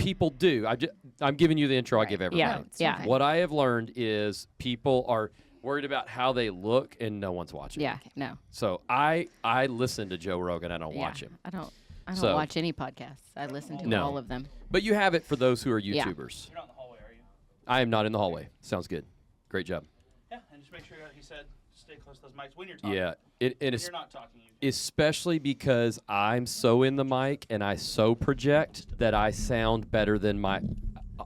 people do. I'm giving you the intro I give everybody. Yeah. What I have learned is people are worried about how they look, and no one's watching. Yeah, no. So I listen to Joe Rogan. I don't watch him. I don't watch any podcasts. I listen to all of them. But you have it for those who are YouTubers. You're not in the hallway, are you? I am not in the hallway. Sounds good. Great job. Yeah, and just make sure he said stay close to those mics when you're talking. Yeah, when you're not talking. Especially because I'm so in the mic and I so project that I sound better than my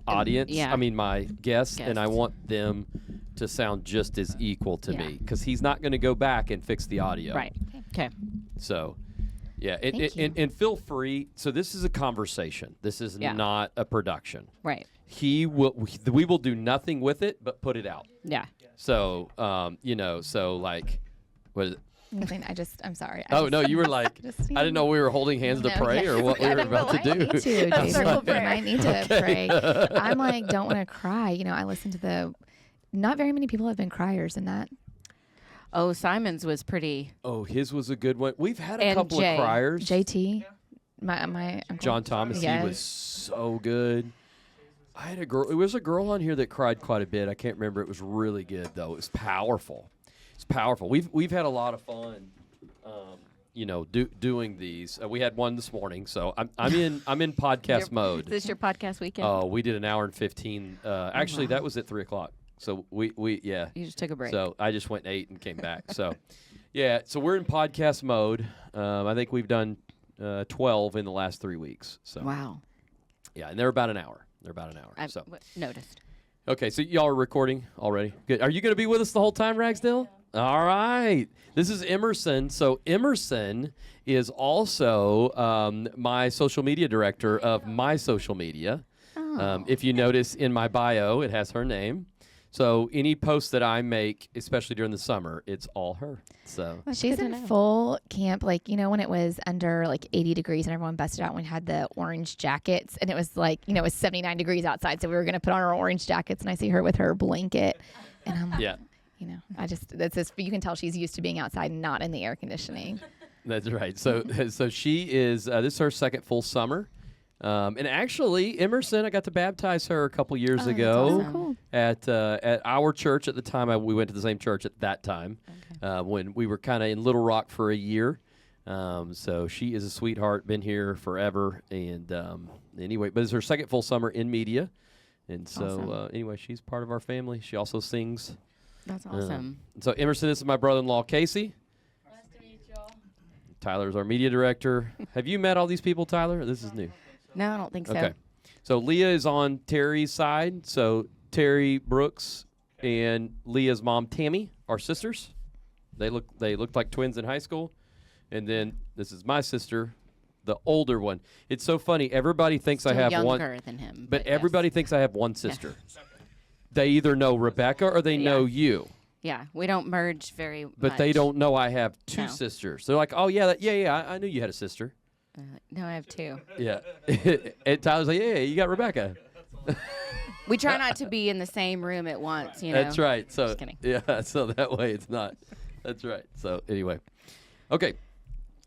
audience. Yeah. I mean my guests, and I want them to sound just as equal to me because he's not going to go back and fix the audio. Right. Okay. So, yeah, and feel free. So this is a conversation. This is not a production. Right. We will do nothing with it but put it out. Yeah. So, so like, what is it? Nothing. I'm sorry. No, you were like, I didn't know we were holding hands to pray or what we were about to do. I need to. I need to pray. I'm like, don't want to cry. I listen to not very many people have been criers in that. Oh, Simon's was pretty. Oh, his was a good one. We've had a couple of criers. JT, my uncle. John Thomas, yes. He was so good. I had a girl. It was a girl on here that cried quite a bit. I can't remember. It was really good though. It was powerful. It's powerful. We've had a lot of fun, doing these. We had one this morning, so I'm in podcast mode. Is this your podcast weekend? Oh, we did an hour and 15. Actually, that was at 3:00. So we You just took a break. So I just went 8 and came back. So so we're in podcast mode. I think we've done 12 in the last 3 weeks. So wow. Yeah, and they're about an hour. I've so noticed. Okay, so y'all are recording already. Good. Are you going to be with us the whole time, Ragsdale? All right. This is Emerson. So Emerson is also my social media director of my social media. If you notice in my bio, it has her name. So any posts that I make, especially during the summer, it's all her. So she's in full camp, when it was under 80 degrees and everyone busted out when we had the orange jackets, and it was it was 79 degrees outside, so we were going to put on our orange jackets, and I see her with her blanket, and I'm like, that's just, you can tell she's used to being outside and not in the air conditioning. That's right. So she is. This is her second full summer. And actually, Emerson, I got to baptize her a couple years ago awesome. at our church at the time. We went to the same church at that time when we were kind of in Little Rock for a year. So she is a sweetheart, been here forever. And anyway, but it's her second full summer in media. And so anyway, she's part of our family. She also sings. That's awesome. So Emerson, this is my brother-in-law, Casey. Nice to meet y'all. Tyler's our media director. Have you met all these people, Tyler? This is new. No, I don't think so. Okay. So Leah is on Terry's side. So Terry Brooks and Leah's mom Tammy are sisters. They looked like twins in high school. And then this is my sister, the older one. It's so funny. Everybody thinks I have one. Younger than him. But everybody thinks I have one sister. They either know Rebecca or they know you. Yeah, we don't merge very much. But they don't know I have two sisters. They're like, oh, yeah, I knew you had a sister. No, I have two. Yeah. And Tyler's like, yeah, you got Rebecca. We try not to be in the same room at once, That's right. So, just kidding. Yeah, so that way it's not. That's right. So anyway. Okay.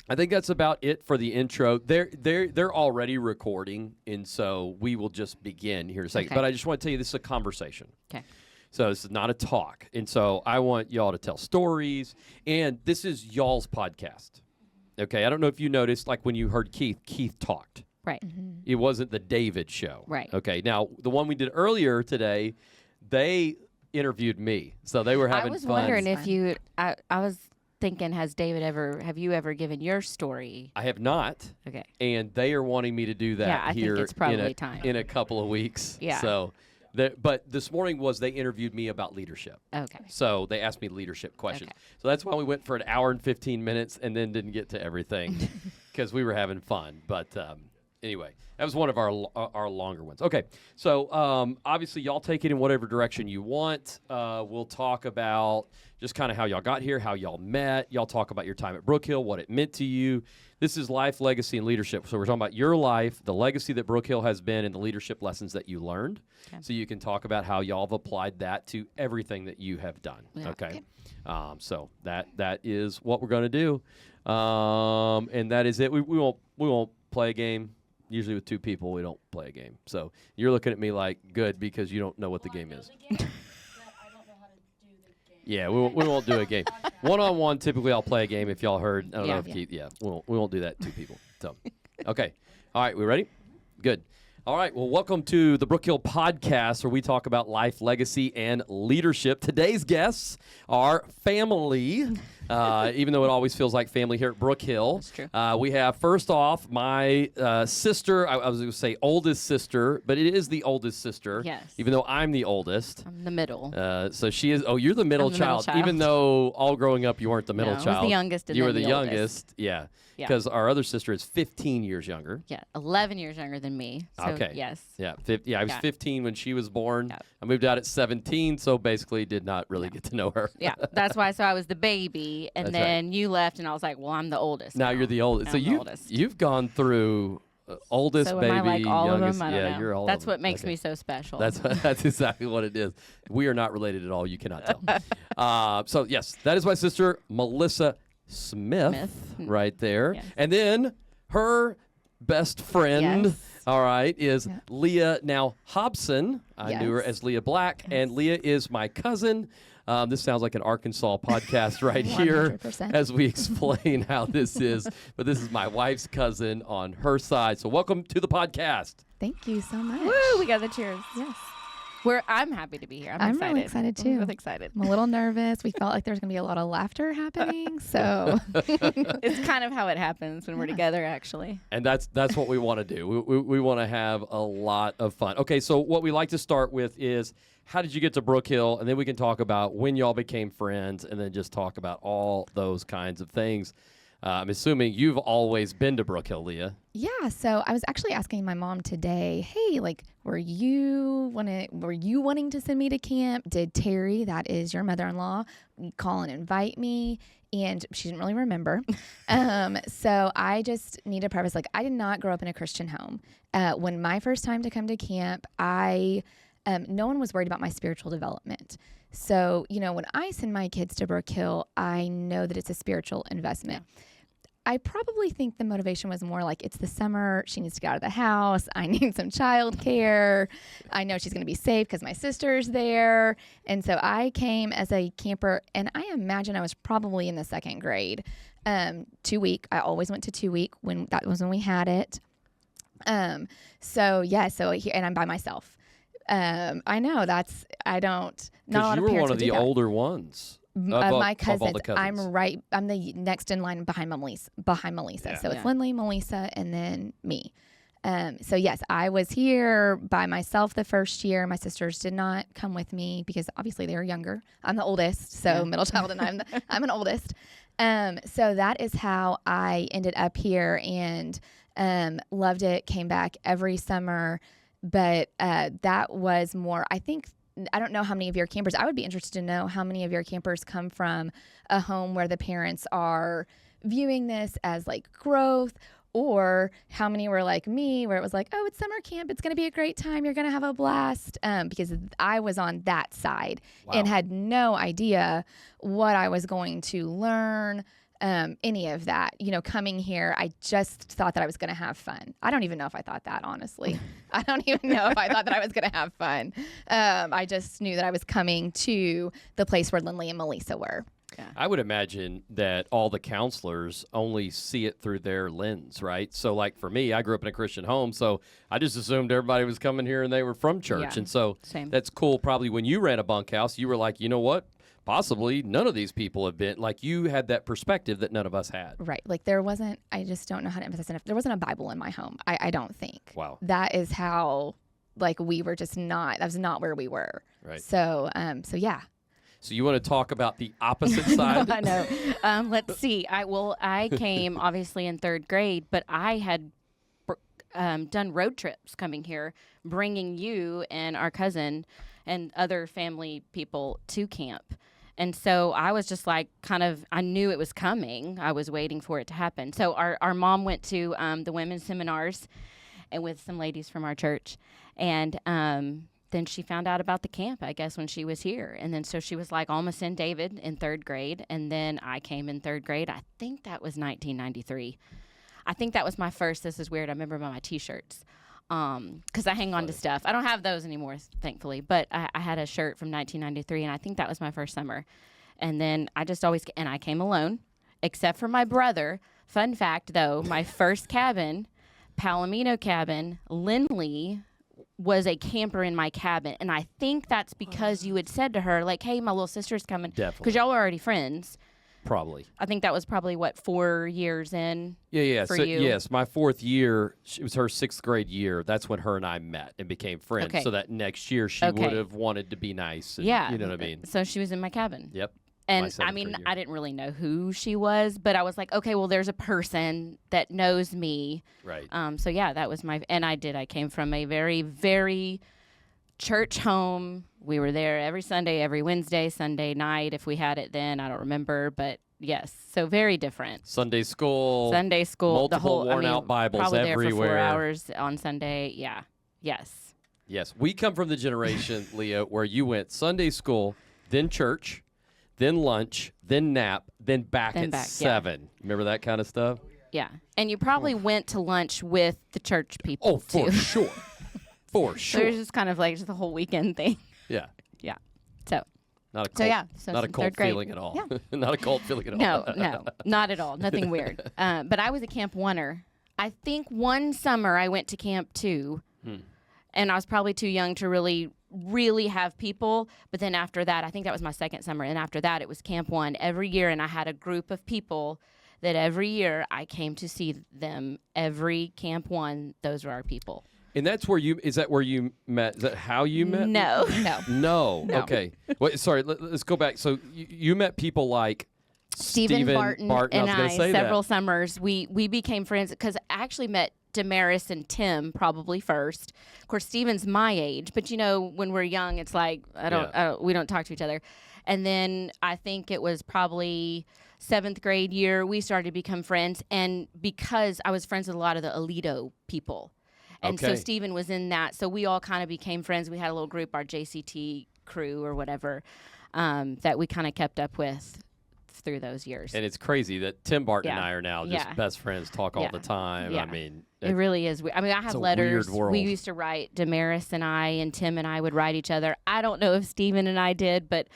I think that's about it for the intro. They're already recording, and so we will just begin here in a second. Okay. But I just want to tell you this is a conversation. Okay. So this is not a talk. And so I want y'all to tell stories, and this is y'all's podcast. Okay, I don't know if you noticed, like when you heard Keith talked. Right. Mm-hmm. It wasn't the David show. Right. Okay, now the one we did earlier today, they interviewed me. So they were having fun. I was wondering if you, I was thinking, have you ever given your story? I have not. Okay. And they are wanting me to do that I here think it's probably time. in a couple of weeks. Yeah. So, but this morning they interviewed me about leadership. Okay. So they asked me leadership questions. Okay. So that's why we went for an hour and 15 minutes and then didn't get to everything because we were having fun. But anyway, that was one of our longer ones. Okay. So obviously y'all take it in whatever direction you want. We'll talk about just kind of how y'all got here, how y'all met. Y'all talk about your time at Brook Hill, what it meant to you. This is life, legacy, and leadership. So we're talking about your life, the legacy that Brook Hill has been, and the leadership lessons that you learned. Okay. So you can talk about how y'all have applied that to everything that you have done. Yeah. Okay. So that is what we're going to do, and that is it. We won't play a game. usually with 2 people, we don't play a game. So you're looking at me like, good, because you don't know what the game is. Yeah, we won't do a game. One-on-one, typically I'll play a game if y'all heard. I don't know if Keith, we won't do that 2 people. So, okay. All right, we ready? Good. All right, well, welcome to the Brook Hill Podcast, where we talk about life, legacy, and leadership. Today's guests are family, even though it always feels like family here at Brook Hill. That's true. We have, first off, my sister. I was going to say oldest sister, but it is the oldest sister. Yes. Even though I'm the oldest. I'm the middle. So she is. Oh, you're the middle I'm the middle child. child. Even though all growing up you weren't the middle No, I was child. the youngest and you then were the the youngest. oldest. Yeah. Yeah. Because our other sister is 15 years younger. Yeah, 11 years younger than me. So, Okay. yes. Yeah. I was Yeah. 15 when she was born. Yeah. I moved out at 17, so basically did not really get to know her. Yeah, that's why. So I was the baby, and That's right. then you left, and I was like, well, I'm the oldest. Now you're the oldest. Now So I'm the oldest. you've gone through oldest, So baby, am I like all youngest. of them? I don't yeah, know. you're all That's of them. what makes Okay. me so special. That's exactly what it is. We are not related at all. You cannot tell. So, yes, that is my sister, Melissa Smith, right there. Yes. And then her best friend, Yes. all right, is Yeah. Leah, now Hobson. I knew her Yes. as Leah Black, and Leah is my cousin. This sounds like an Arkansas podcast right here 100%. as we explain how this is. But this is my wife's cousin on her side. So welcome to the podcast. Thank you so much. Woo, we got the cheers. Yes. I'm happy to be here. I'm excited. really excited, I'm too. really excited. I'm a little nervous. We felt like there was going to be a lot of laughter happening. So It's kind of how it happens when we're together, actually. And that's what we want to do. We want to have a lot of fun. Okay, so what we like to start with is, how did you get to Brook Hill? And then we can talk about when y'all became friends, and then just talk about all those kinds of things. I'm assuming you've always been to Brook Hill, Leah. yeah, so I was actually asking my mom today, hey, like, were you wanting to send me to camp? Did Terry, that is your mother-in-law, call and invite me? And she didn't really remember. So I just need to preface, like, I did not grow up in a Christian home. When my first time to come to camp, no one was worried about my spiritual development. So, when I send my kids to Brook Hill, I know that it's a spiritual investment. Yeah. I probably think the motivation was more like, it's the summer, she needs to get out of the house, I need some childcare, I know she's going to be safe because my sister's there. And so I came as a camper, and I imagine I was probably in the 2nd grade. 2-week, I always went to 2-week when that was when we had it. And I'm by myself. I know that's, I don't, not a lot Because you of were parents one of would do the that. older ones. My Of all cousins. the cousins. I'm the next in line behind Melissa. Yeah. So it's Yeah. Lindley, Melissa, and then me. So yes, I was here by myself the first year. My sisters did not come with me because obviously they were younger. I'm the oldest, so Yeah. middle child, and I'm an oldest. So that is how I ended up here, and loved it. Came back every summer, but that was more, I think. I don't know how many of your campers, I would be interested to know how many of your campers come from a home where the parents are viewing this as like growth, or how many were like me, where it was like, oh, it's summer camp, it's going to be a great time, you're going to have a blast. Because I was on that side and had no idea what I was going to learn. Any of that, coming here, I just thought that I was going to have fun. I don't even know if I thought that, honestly. I don't even know if I thought that I was going to have fun. I just knew that I was coming to the place where Lindley and Melissa were. Yeah. I would imagine that all the counselors only see it through their lens, right? So, like for me, I grew up in a Christian home, so I just assumed everybody was coming here and they were from church. Yeah. And so Same. that's cool. Probably when you ran a bunkhouse, you were like, you know what? Possibly none of these people have been, like, you had that perspective that none of us had. Right. Like there wasn't, I just don't know how to emphasize enough. There wasn't a Bible in my home. I don't think. Wow. That is how, like, we were just not, that was not where we were. Right. So yeah. So you want to talk about the opposite side? I know. Let's see. I came obviously in 3rd grade, but I had done road trips coming here, bringing you and our cousin and other family people to camp. And so I was just like, I knew it was coming. I was waiting for it to happen. So our mom went to the women's seminars and with some ladies from our church. And then she found out about the camp, I guess, when she was here. And then so she was like, almost send David in 3rd grade. And then I came in 3rd grade. I think that was 1993. I think that was my first. This is weird. I remember my T-shirts because I hang on to stuff. I don't have those anymore, thankfully. But I had a shirt from 1993, and I think that was my first summer. And then I just always and I came alone, except for my brother. Fun fact, though, my first cabin, Palomino cabin, Lindley was a camper in my cabin. And I think that's because you had said to her, like, hey, my little sister's coming. Definitely. Because y'all were already friends. Probably. I think that was probably, 4 years in for you? Yes, my 4th year, it was her 6th grade year. That's when her and I met and became friends. Okay. So that next year she Okay. would have wanted to be nice. And, Yeah. You know what I mean? So she was in my cabin. Yep. And My I 7th mean, grade year. I didn't really know who she was, but I was like, okay, well, there's a person that knows me. Right. So yeah, that was and I came from a very, very church home. We were there every Sunday, every Wednesday, Sunday night, if we had it then, I don't remember, but yes, so very different. Sunday school. Multiple the whole worn out Bibles probably everywhere. there for 4 hours on Sunday. Yeah. Yes. Yes. We come from the generation, Leah, where you went Sunday school, then church, then lunch, then nap, then back Then at back, yeah. 7. Remember that kind of stuff? Yeah. And you probably went to lunch with the church people Oh, for too. sure. For So sure. it was just kind of like just the whole weekend thing. Yeah. Yeah. So Not a cult, So, yeah, so not a some cult third grade. feeling at all. Yeah. Not a cult feeling at all. no, not at all. Nothing weird. But I was a Camp Oneer. I think one summer I went to Camp 2, and I was probably too young to really have people. But then after that, I think that was my second summer. And after that, it was Camp 1 every year. And I had a group of people that every year I came to see them. Every Camp 1, those were our people. And that's where is that where you met? Is that how you met? No. No. No. Okay. Wait, sorry. Let's go back. So you met people like Stephen Barton and I was gonna I, say several that. summers, we became friends because I actually met Damaris and Tim probably first. Of course, Stephen's my age, but when we're young, it's like we don't talk to each other. And then I think it was probably 7th grade year we started to become friends, and because I was friends with a lot of the Alito people. And so Okay. Stephen was in that. So we all kind of became friends. We had a little group, our JCT crew or whatever, that we kind of kept up with through those years. And it's crazy that Tim Barton and Yeah. I are now just Yeah. best friends, talk all Yeah. the time. Yeah. I mean, It really is. I mean, I have a letters. weird world. We used to write. Damaris and I and Tim and I would write each other. I don't know if Stephen and I did, but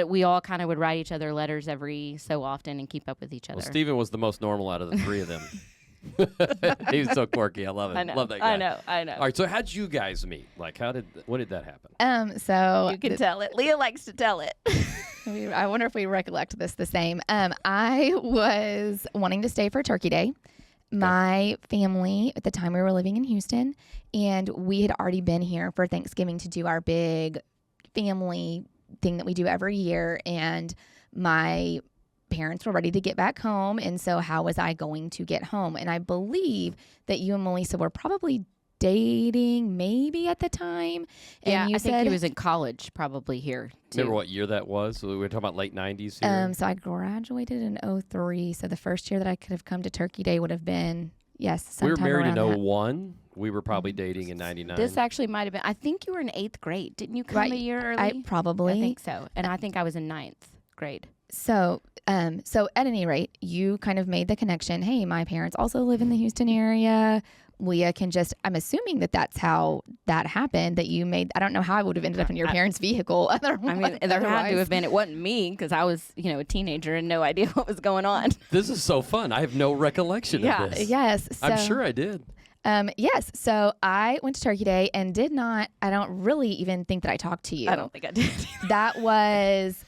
we all kind of would write each other letters every so often and keep up with each other. well, Stephen was the most normal out of the three of them. He was so quirky. I love it. I know. Love that guy. I know. All right. So how'd you guys meet? Like, when did that happen? So You can tell it. Leah likes to tell it. I wonder if we recollect this the same. I was wanting to stay for Turkey Day. My family, at the time we were living in Houston, and we had already been here for Thanksgiving to do our big family thing that we do every year. And my parents were ready to get back home. And so how was I going to get home? And I believe that you and Melissa were probably dating maybe at the time. And Yeah, you I think said, he was in college probably here too. Remember what year that was? So we were talking about late 90s here. So I graduated in 03. So the first year that I could have come to Turkey Day would have been, yes, we were sometime married in around that. 01. We were probably dating in 99. This actually might have been. I think you were in 8th grade. Didn't you come Right. a year early? I probably. I think so. And I think I was in 9th grade. So at any rate, you kind of made the connection. Hey, my parents also live in the Houston area. Leah can I'm assuming that that's how that happened, that you made, I don't know how I would have ended up in your parents' vehicle. I mean, there had to have been. It wasn't me because I was, a teenager and no idea what was going on. This is so fun. I have no recollection of this. Yes. So, I'm sure I did. Yes. So I went to Turkey Day and I don't really even think that I talked to you. I don't think I did. That was,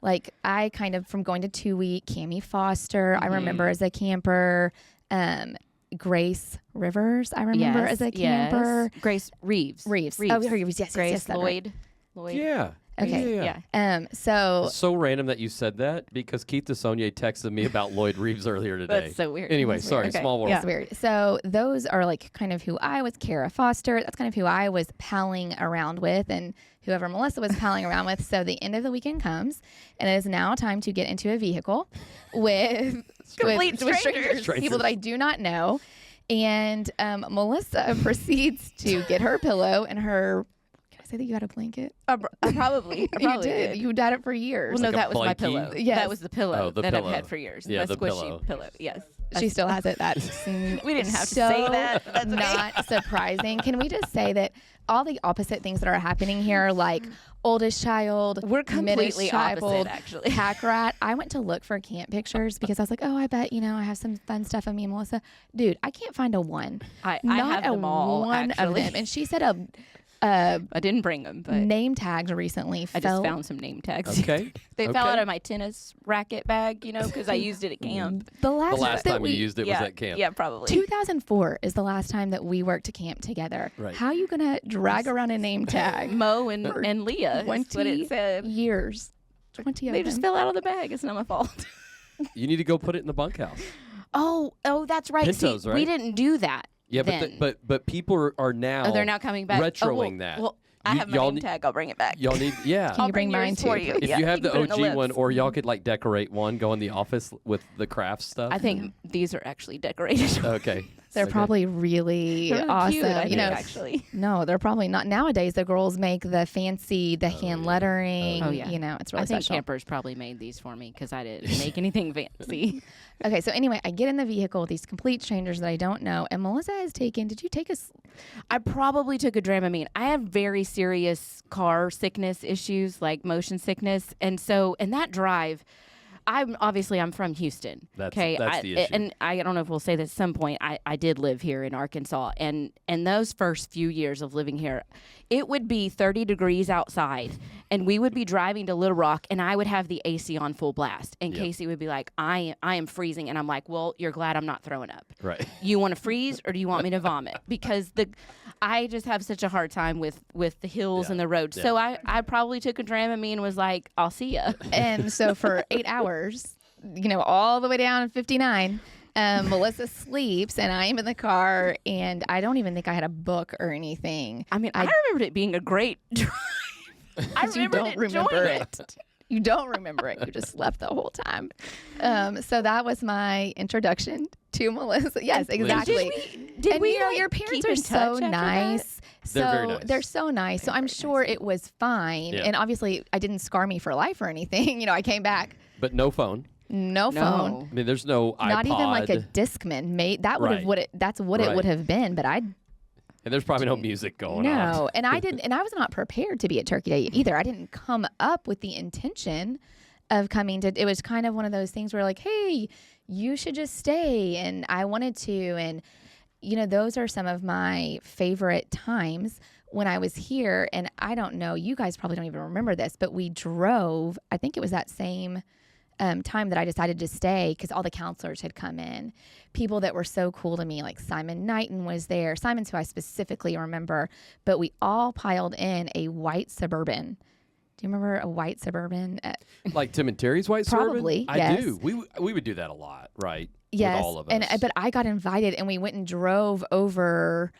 like I kind of, from going to 2 week, Cammie Foster, I remember as a camper, Grace Rivers, I remember as a camper. Yes. Grace Reeves. Oh, Reeves. Yes, Grace yes, that's right. Lloyd. Yeah. Okay. Yeah. So It's so random that you said that because Keith DeSaulnier texted me about Lloyd Reeves earlier today. That's so weird. Anyway, That's sorry, weird. Okay. small world. Yeah. it's weird. So those are like kind of who I was. Kara Foster, that's kind of who I was palling around with, and whoever Melissa was palling around with. So the end of the weekend comes, and it is now time to get into a vehicle with Complete with strangers. people that I do not know. And Melissa proceeds to get her pillow and her. Can I say that you had a blanket? Probably. I You probably did. You had it for years. Well, no, Like a that was my blankie? pillow. Yes. That was the pillow Oh, the that pillow. I've had for years. Yeah, my the squishy pillow. pillow. Yes. She still has it. That's We didn't have to so say that. That's okay. not surprising. Can we just say that all the opposite things that are happening here, like oldest child, We're middest completely child, opposite, actually. pack rat. I went to look for camp pictures because I was like, oh, I bet, I have some fun stuff of me and Melissa. Dude, I can't find a one. I Not have a them all, one actually. of them. And she said I didn't bring them, but name tags recently. I just found some name tags. Okay. They fell Okay. out of my tennis racket bag, because I used it at camp. The The last, last that time we you used it was at camp. Yeah, probably. 2004 is the last time that we worked to camp together. Right. How are you gonna drag around a name tag? Mo and Leah. That's what 20 it said. years. 20 of They them. just fell out of the bag. It's not my fault. You need to go put it in the bunkhouse. Oh, that's right. Pintos, See, right? we didn't do that. Yeah, then. but people are now. Oh, they're now coming back. retroing oh, that. Well, I You- have my y'all name need- tag. I'll bring it back. Y'all need, yeah. Can you bring yours mine for too, you. please? If Yeah, you have the can put it in OG one, lips. or y'all could like decorate one, go in the office with the craft stuff. I think these are actually decorated. Okay. They're Okay. probably really They're really awesome. cute, I think, know, actually. no, they're probably not. Nowadays, the girls make the fancy, the hand yeah. lettering. Oh, yeah. It's really I think special. campers probably made these for me because I didn't make anything fancy. Okay, so anyway, I get in the vehicle with these complete strangers that I don't know, and Melissa has taken. Did you take us? I probably took a Dramamine. I have very serious car sickness issues, like motion sickness, and that drive. I'm from Houston. That's the issue. And I don't know if we'll say this at some point. I did live here in Arkansas, and those first few years of living here, it would be 30 degrees outside, and we would be driving to Little Rock, and I would have the AC on full blast, and Yep. Casey would be like, "I am freezing," and I'm like, "Well, you're glad I'm not throwing up. Right. You want to freeze, or do you want me to vomit?" Because I just have such a hard time with the hills Yeah. and the roads. Yeah. So I probably took a Dramamine and was like, "I'll see ya." And so for 8 hours, all the way down 59, Melissa sleeps, and I am in the car, and I don't even think I had a book or anything. I mean, I remembered it being a great drive. I You don't remembered enjoying remember it. it. You don't remember it. You just slept the whole time. So that was my introduction to Melissa. Yes, exactly. Did And we your keep parents are in so touch after nice. They're very nice. They're so nice. So I'm sure it was fine. Yeah. And obviously, I didn't scar me for life or anything. I came back, But no phone. no that? phone. No. I mean, there's no iPod. Not even like a Discman. That would have Right. that's what it Right. would have been. But I And there's probably no music going on. no, and I didn't, and I was not prepared to be at Turkey Day either. I didn't come up with the intention of coming to. It was kind of one of those things where like, hey, you should just stay, and I wanted to, and those are some of my favorite times when I was here. And I don't know, you guys probably don't even remember this, but we drove. I think it was that same time that I decided to stay because all the counselors had come in. People that were so cool to me, like Simon Knighton was there. Simon's who I specifically remember, but we all piled in a white Suburban. Do you remember a white Suburban? Like Tim and Terry's white Probably, Suburban? I yes. do. We would do that a lot, right? Yes, With all of us. but I got invited, and we went and drove over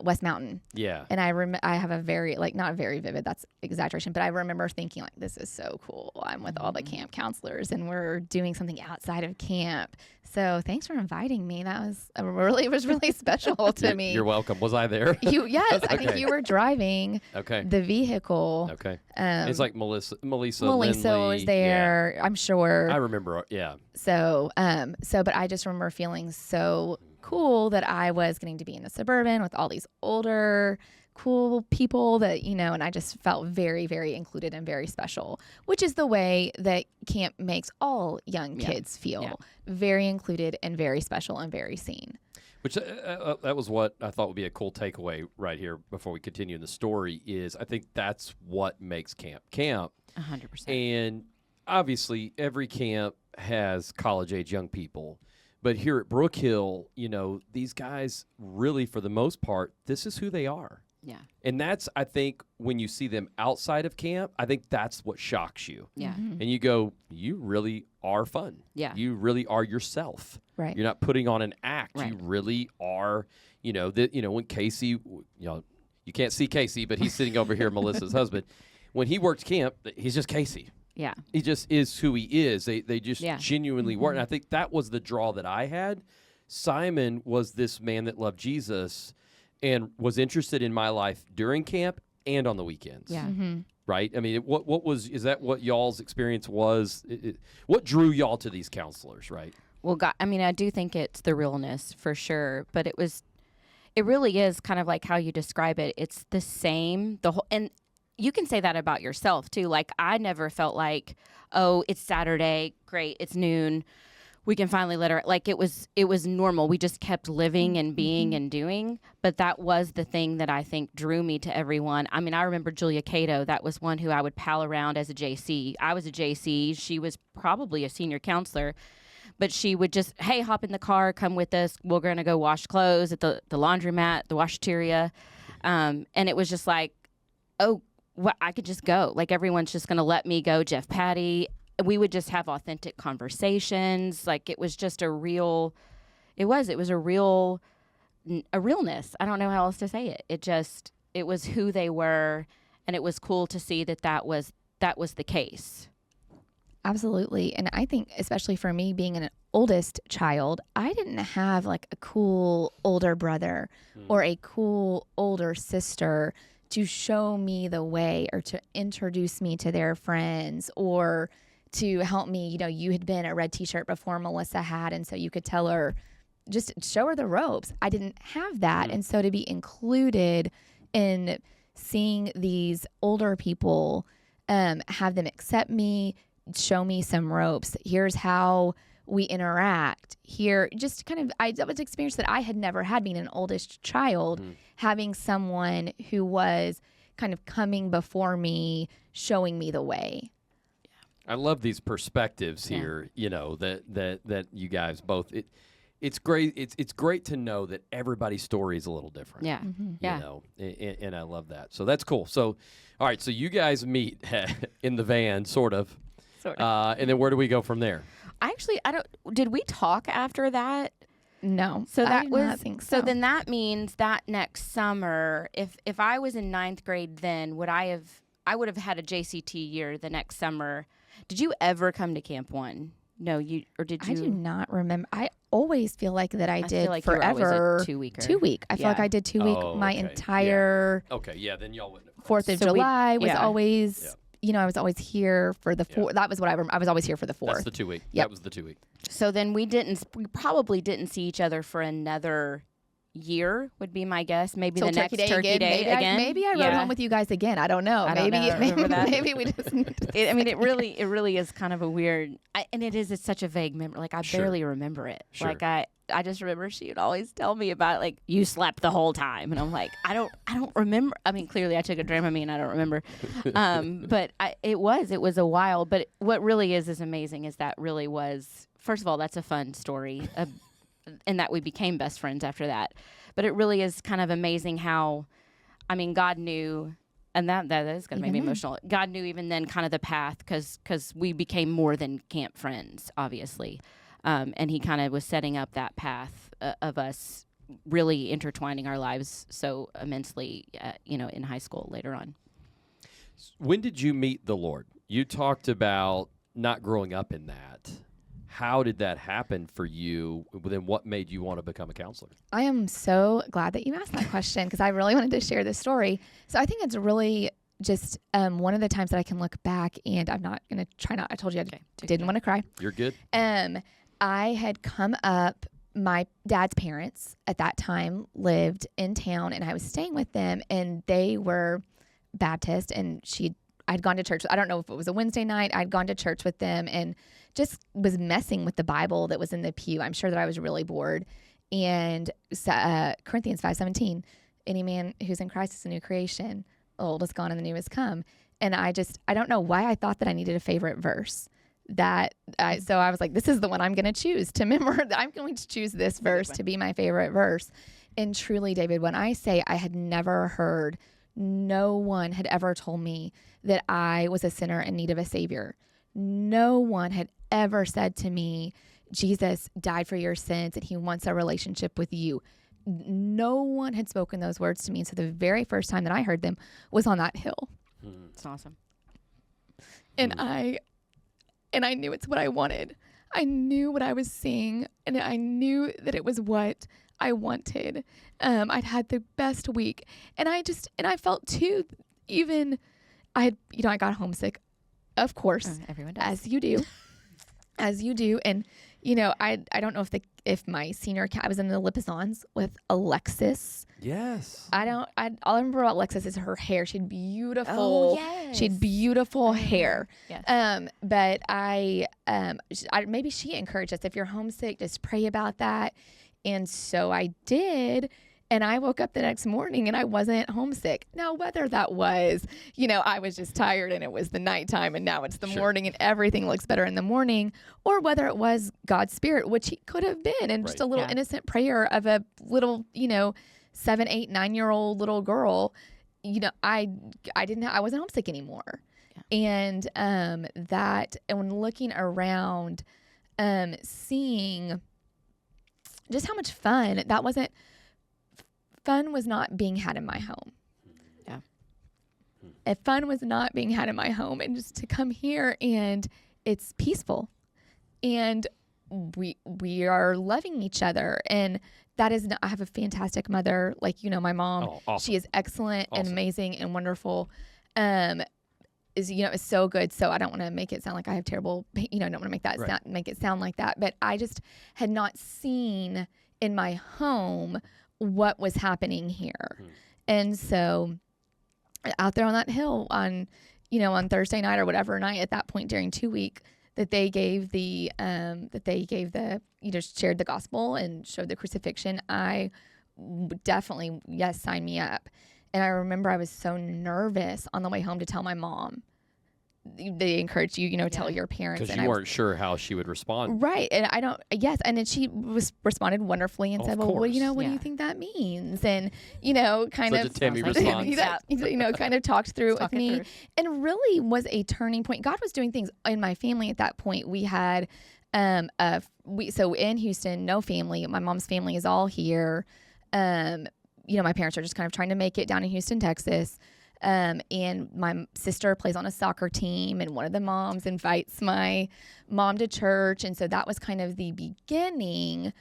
West Mountain. yeah. And I have a very, not very vivid, that's exaggeration, but I remember thinking like, this is so cool. I'm with all the camp counselors and we're doing something outside of camp. So thanks for inviting me. That was it was really special to me. You're welcome. Was I there? Yes, I think Okay. you were driving Okay. the vehicle. Okay. Um, It's like Melissa Melissa Lindley. was there, I'm sure. Yeah. I remember. Yeah. So, but I just remember feeling so cool that I was getting to be in the Suburban with all these older, cool people that, and I just felt very, very included and very special, which is the way that camp makes all young kids feel. Yeah. Very included and very special and very seen. Which that was what I thought would be a cool takeaway right here before we continue in the story is I think that's what makes camp. 100%. And obviously every camp has college-age young people. But here at Brook Hill, these guys really, for the most part, this is who they are. Yeah. And that's, I think, when you see them outside of camp, I think that's what shocks you. Yeah. Mm-hmm. And you go, you really are fun. Yeah. You really are yourself. Right. You're not putting on an act. Right. You really are, when Casey, you can't see Casey, but he's sitting over here, Melissa's husband. When he works camp, he's just Casey. Yeah. He just is who he is. They just Yeah. genuinely were. And I think that was the draw that I had. Simon was this man that loved Jesus and was interested in my life during camp and on the weekends. Yeah. Mm-hmm. Right? I mean, is that what y'all's experience was? What drew y'all to these counselors, right? Well, God, I mean, I do think it's the realness for sure, but it really is kind of like how you describe it. It's the same, and you can say that about yourself too. Like, I never felt like, oh, it's Saturday, great, it's noon, we can finally let her. Like, it was normal. We just kept living and being and doing. But that was the thing that I think drew me to everyone. I mean, I remember Julia Cato. That was one who I would pal around as a JC. I was a JC. She was probably a senior counselor. But she would just, hey, hop in the car, come with us. We're going to go wash clothes at the laundromat, the washateria. And it was just like, oh, well, I could just go. Like, everyone's just going to let me go. Jeff Patty. We would just have authentic conversations. Like, it was just a realness. I don't know how else to say it. It was who they were. And it was cool to see that was the case. Absolutely. And I think, especially for me being an oldest child, I didn't have like a cool older brother or a cool older sister to show me the way or to introduce me to their friends or to help me. You know, you had been a red t-shirt before Melissa had, and so you could tell her, just show her the ropes. I didn't have that. And so to be included in seeing these older people, have them accept me, show me some ropes. Here's how we interact here. Just kind of, that was an experience that I had never had being an oldest child, having someone who was kind of coming before me, showing me the way. I love these perspectives here, you know, that you guys both, it's great. It's great to know that everybody's story is a little different. Yeah. You know, and I love that. So that's cool. So, all right. So you guys meet in the van, sort of. And then where do we go from there? Did we talk after that? No. So I do not think so. So then that means that next summer, if I was in 9th grade, then I would have had a JCT year the next summer. Did you ever come to Camp One? No, I do not remember. I always feel like that I did like forever. You were always a 2-weeker. 2 week. I feel like I did 2 week. My entire Okay, yeah, then y'all wouldn't have. 4th of July was always. Yeah. You know, I was always here for the 4th. That was what I remember. I was always here for the 4th. That's the 2 week. Yep. That was the 2 week. So then we probably didn't see each other for another year, would be my guess. Maybe the next Turkey Day again. Maybe I rode home with you guys again. I don't know. Maybe we just. I mean, it really is kind of a weird, it's such a vague memory. Like, I barely remember it. Sure. Like, I just remember she would always tell me about, like, you slept the whole time. And I'm like, I don't remember. I mean, clearly I took a Dramamine. I don't remember. But it was a while. But what really is amazing is that really was, first of all, that's a fun story. And that we became best friends after that. But it really is kind of amazing how, I mean, God knew, and that is going to make me emotional. God knew even then kind of the path because we became more than camp friends, obviously. And he kind of was setting up that path of us really intertwining our lives so immensely, in high school later on. When did you meet the Lord? You talked about not growing up in that. How did that happen for you? Then what made you want to become a counselor? I am so glad that you asked that question because I really wanted to share this story. So I think it's really just one of the times that I can look back, and I'm not going to try not. I told you I didn't want to cry. You're good. I had come up. My dad's parents at that time lived in town, and I was staying with them, and they were Baptist, and I'd gone to church. I don't know if it was a Wednesday night. I'd gone to church with them and just was messing with the Bible that was in the pew. I'm sure that I was really bored. And Corinthians 5:17, any man who's in Christ is a new creation. The old is gone and the new has come. And I don't know why I thought that I needed a favorite verse. So I was like, this is the one I'm going to choose to remember. I'm going to choose this verse to be my favorite verse. And truly, David, when I say I had never heard, no one had ever told me that I was a sinner in need of a savior. No one had ever said to me, Jesus died for your sins and he wants a relationship with you. No one had spoken those words to me. So the very first time that I heard them was on that hill. It's awesome. And I knew it's what I wanted. I knew what I was seeing, and I knew that it was what I wanted. I'd had the best week, and I felt too, I got homesick, of course, everyone does. as you do. as you do. And, I don't know if my senior I was in the Lipizzans with Alexis. Yes. All I remember about Alexis is her hair. She had beautiful, Oh, yes. she had beautiful hair. Yes. But maybe she encouraged us, if you're homesick, just pray about that. And so I did. And I woke up the next morning and I wasn't homesick. Now, whether that was, I was just tired and it was the nighttime and now it's the morning and everything looks better in the morning, or whether it was God's Spirit, which he could have been, and just a little innocent prayer of a little, 7, 8, 9-year-old little girl, I wasn't homesick anymore. Yeah. And when looking around, seeing just how much fun fun was not being had in my home. Yeah. If fun was not being had in my home, and just to come here and it's peaceful and we are loving each other. And that is, I have a fantastic mother. Like, my mom, awesome. She is excellent and amazing and wonderful. Is so good. So I don't want to make it sound like I have terrible, I don't want to make that make it sound like that. But I just had not seen in my home what was happening here. And so out there on that hill on Thursday night or whatever night at that point during 2 week, that they gave shared the gospel and showed the crucifixion, I definitely, yes, sign me up. And I remember I was so nervous on the way home to tell my mom. They encourage you, tell your parents. Because you weren't sure how she would respond. Right. And and then she responded wonderfully and said, well, what do you think that means? And, kind Such of. a Timmy response. Kind of talked through it with me. And really was a turning point. God was doing things in my family at that point. We had, so in Houston, no family. My mom's family is all here. My parents are just kind of trying to make it down in Houston, Texas. And my sister plays on a soccer team, and one of the moms invites my mom to church. And so that was kind of the beginning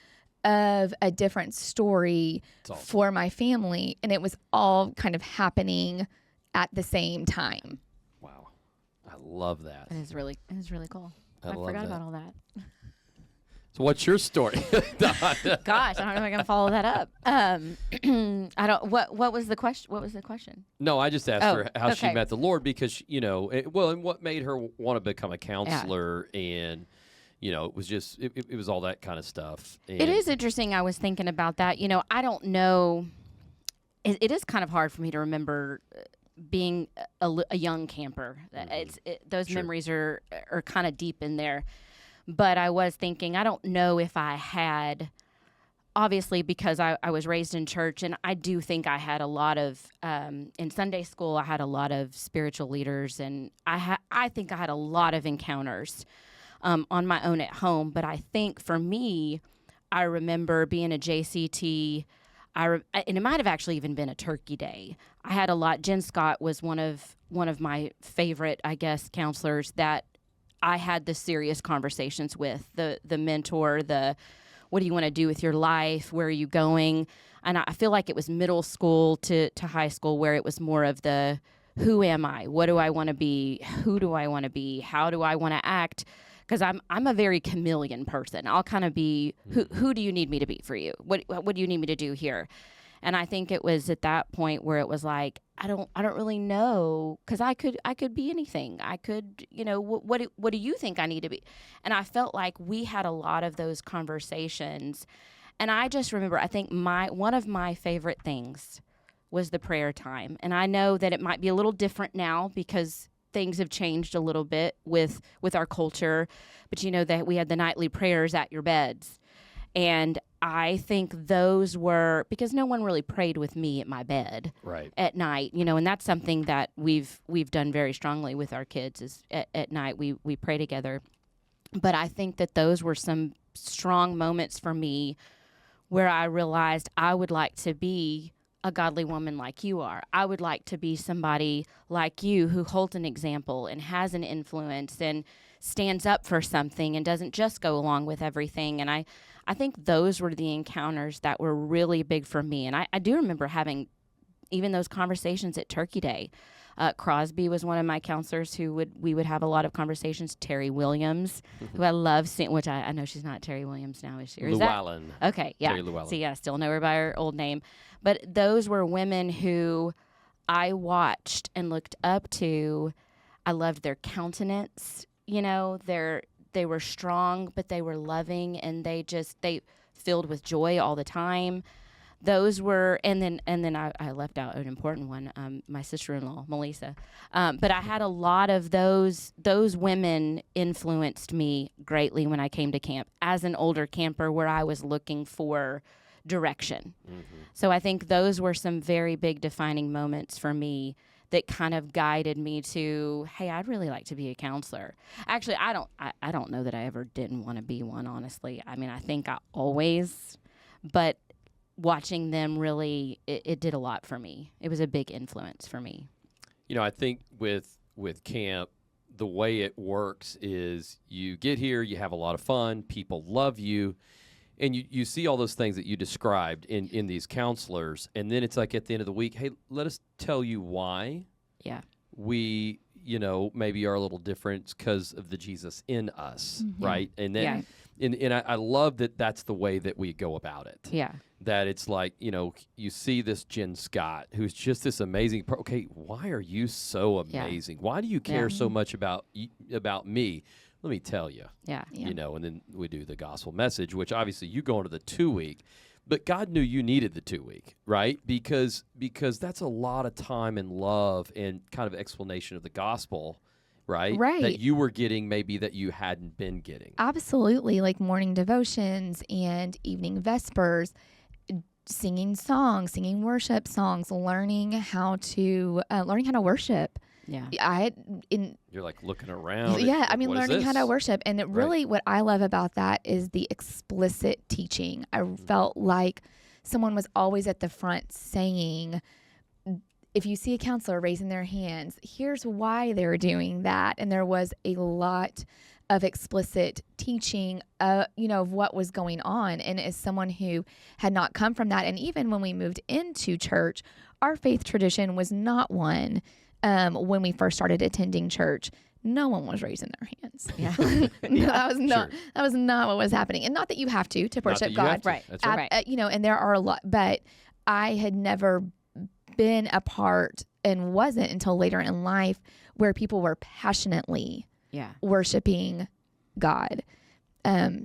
of a different story for my family. And it was all kind of happening at the same time. Wow. I love that. It is really cool. I forgot about all that. So what's your story? Gosh, I don't know if I can follow that up. I don't. What was the question? What was the question? No, I just asked her how she met the Lord, because and what made her want to become a counselor, and it was just it was all that kind of stuff. And it is interesting. I was thinking about that. I don't know. It is kind of hard for me to remember being a young camper. Those memories are kind of deep in there. But I was thinking, I don't know if I had, obviously, because I was raised in church, and I do think I had a lot of, in Sunday school, I had a lot of spiritual leaders, and I think I had a lot of encounters on my own at home. But I think for me, I remember being a JCT, and it might have actually even been a turkey day. I had a lot. Jen Scott was one of my favorite, I guess, counselors that I had the serious conversations with, the mentor, what do you want to do with your life? Where are you going? And I feel like it was middle school to high school where it was more of the, who am I? What do I want to be? Who do I want to be? How do I want to act? Because I'm a very chameleon person. I'll kind of be, who do you need me to be for you? What do you need me to do here? And I think it was at that point where it was like, I don't really know, because I could be anything. I could, what do you think I need to be? And I felt like we had a lot of those conversations. And I just remember, I think one of my favorite things was the prayer time. And I know that it might be a little different now because things have changed a little bit with our culture. But that we had the nightly prayers at your beds. And I think those were, because no one really prayed with me at my bed at night, and that's something that we've done very strongly with our kids is at night we pray together. But I think that those were some strong moments for me where I realized I would like to be a godly woman like you are. I would like to be somebody like you who holds an example and has an influence and stands up for something and doesn't just go along with everything. And I think those were the encounters that were really big for me. And I do remember having even those conversations at Turkey Day. Crosby was one of my counselors we would have a lot of conversations. Terry Williams, who I love seeing, which I know she's not Terry Williams now, is she? Or is that? Llewellyn. Okay, yeah. Terry Llewellyn. See, I still know her by her old name. But those were women who I watched and looked up to. I loved their countenance. You know, they were strong, but they were loving, and they filled with joy all the time. Those were, and then I left out an important one, my sister-in-law, Melissa. But I had a lot of those women influenced me greatly when I came to camp as an older camper where I was looking for direction. Mm-hmm. So I think those were some very big defining moments for me that kind of guided me to, hey, I'd really like to be a counselor. Actually, I don't know that I ever didn't want to be one, honestly. I mean, I think I always, but watching them really, it did a lot for me. It was a big influence for me. You know, I think with camp, the way it works is you get here, you have a lot of fun, people love you, and you see all those things that you described in these counselors, and then it's like at the end of the week, hey, let us tell you why we, maybe are a little different because of the Jesus in us, right? And then, and I love that that's the way that we go about it. Yeah. That it's like, you see this Jen Scott, who's just this amazing, okay, why are you so amazing? Yeah. Why do you care so much about me? Let me tell you. Yeah. And then we do the gospel message, which obviously you go into the 2-week, but God knew you needed the 2-week, right? Because that's a lot of time and love and kind of explanation of the gospel, right? Right. That you were getting maybe that you hadn't been getting. Absolutely. Like morning devotions and evening vespers, singing songs, singing worship songs, learning how to worship. Yeah. You're like looking around. Yeah. Like, I mean, learning how to worship. And really what I love about that is the explicit teaching. I felt like someone was always at the front saying, if you see a counselor raising their hands, here's why they're doing that. And there was a lot of explicit teaching, of what was going on. And as someone who had not come from that, and even when we moved into church, our faith tradition was not one. When we first started attending church, no one was raising their hands. Yeah. That was not what was happening. And not that you have to worship God. Right. That's right. And there are a lot, but I had never been a part and wasn't until later in life where people were passionately worshiping God.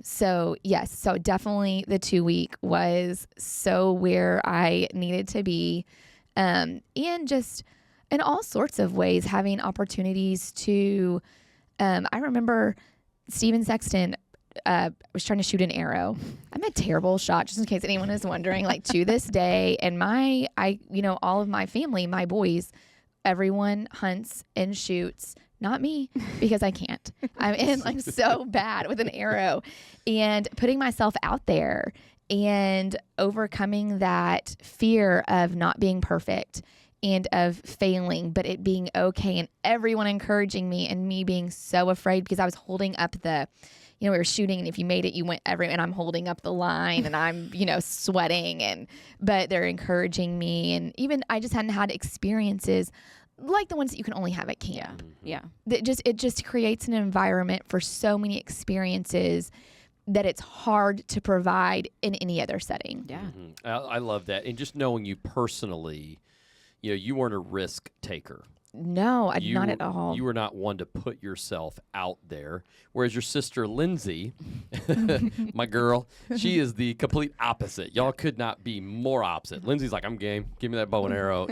So definitely the 2-week was so where I needed to be, and just in all sorts of ways, having opportunities to, I remember Steven Sexton was trying to shoot an arrow. I'm a terrible shot, just in case anyone is wondering, like to this day. And all of my family, my boys, everyone hunts and shoots. Not me, because I can't. I'm so bad with an arrow. And putting myself out there and overcoming that fear of not being perfect and of failing, but it being okay, and everyone encouraging me and me being so afraid because I was holding up we were shooting, and if you made it, you went and I'm holding up the line and I'm, sweating, but they're encouraging me. And even I just hadn't had experiences like the ones that you can only have at camp. Yeah. It just creates an environment for so many experiences that it's hard to provide in any other setting. Yeah. Mm-hmm. I love that. And just knowing you personally, you weren't a risk taker. No, not at all. You were not one to put yourself out there. Whereas your sister, Lindsay, my girl, she is the complete opposite. Y'all could not be more opposite. Lindsay's like, I'm game. Give me that bow and arrow,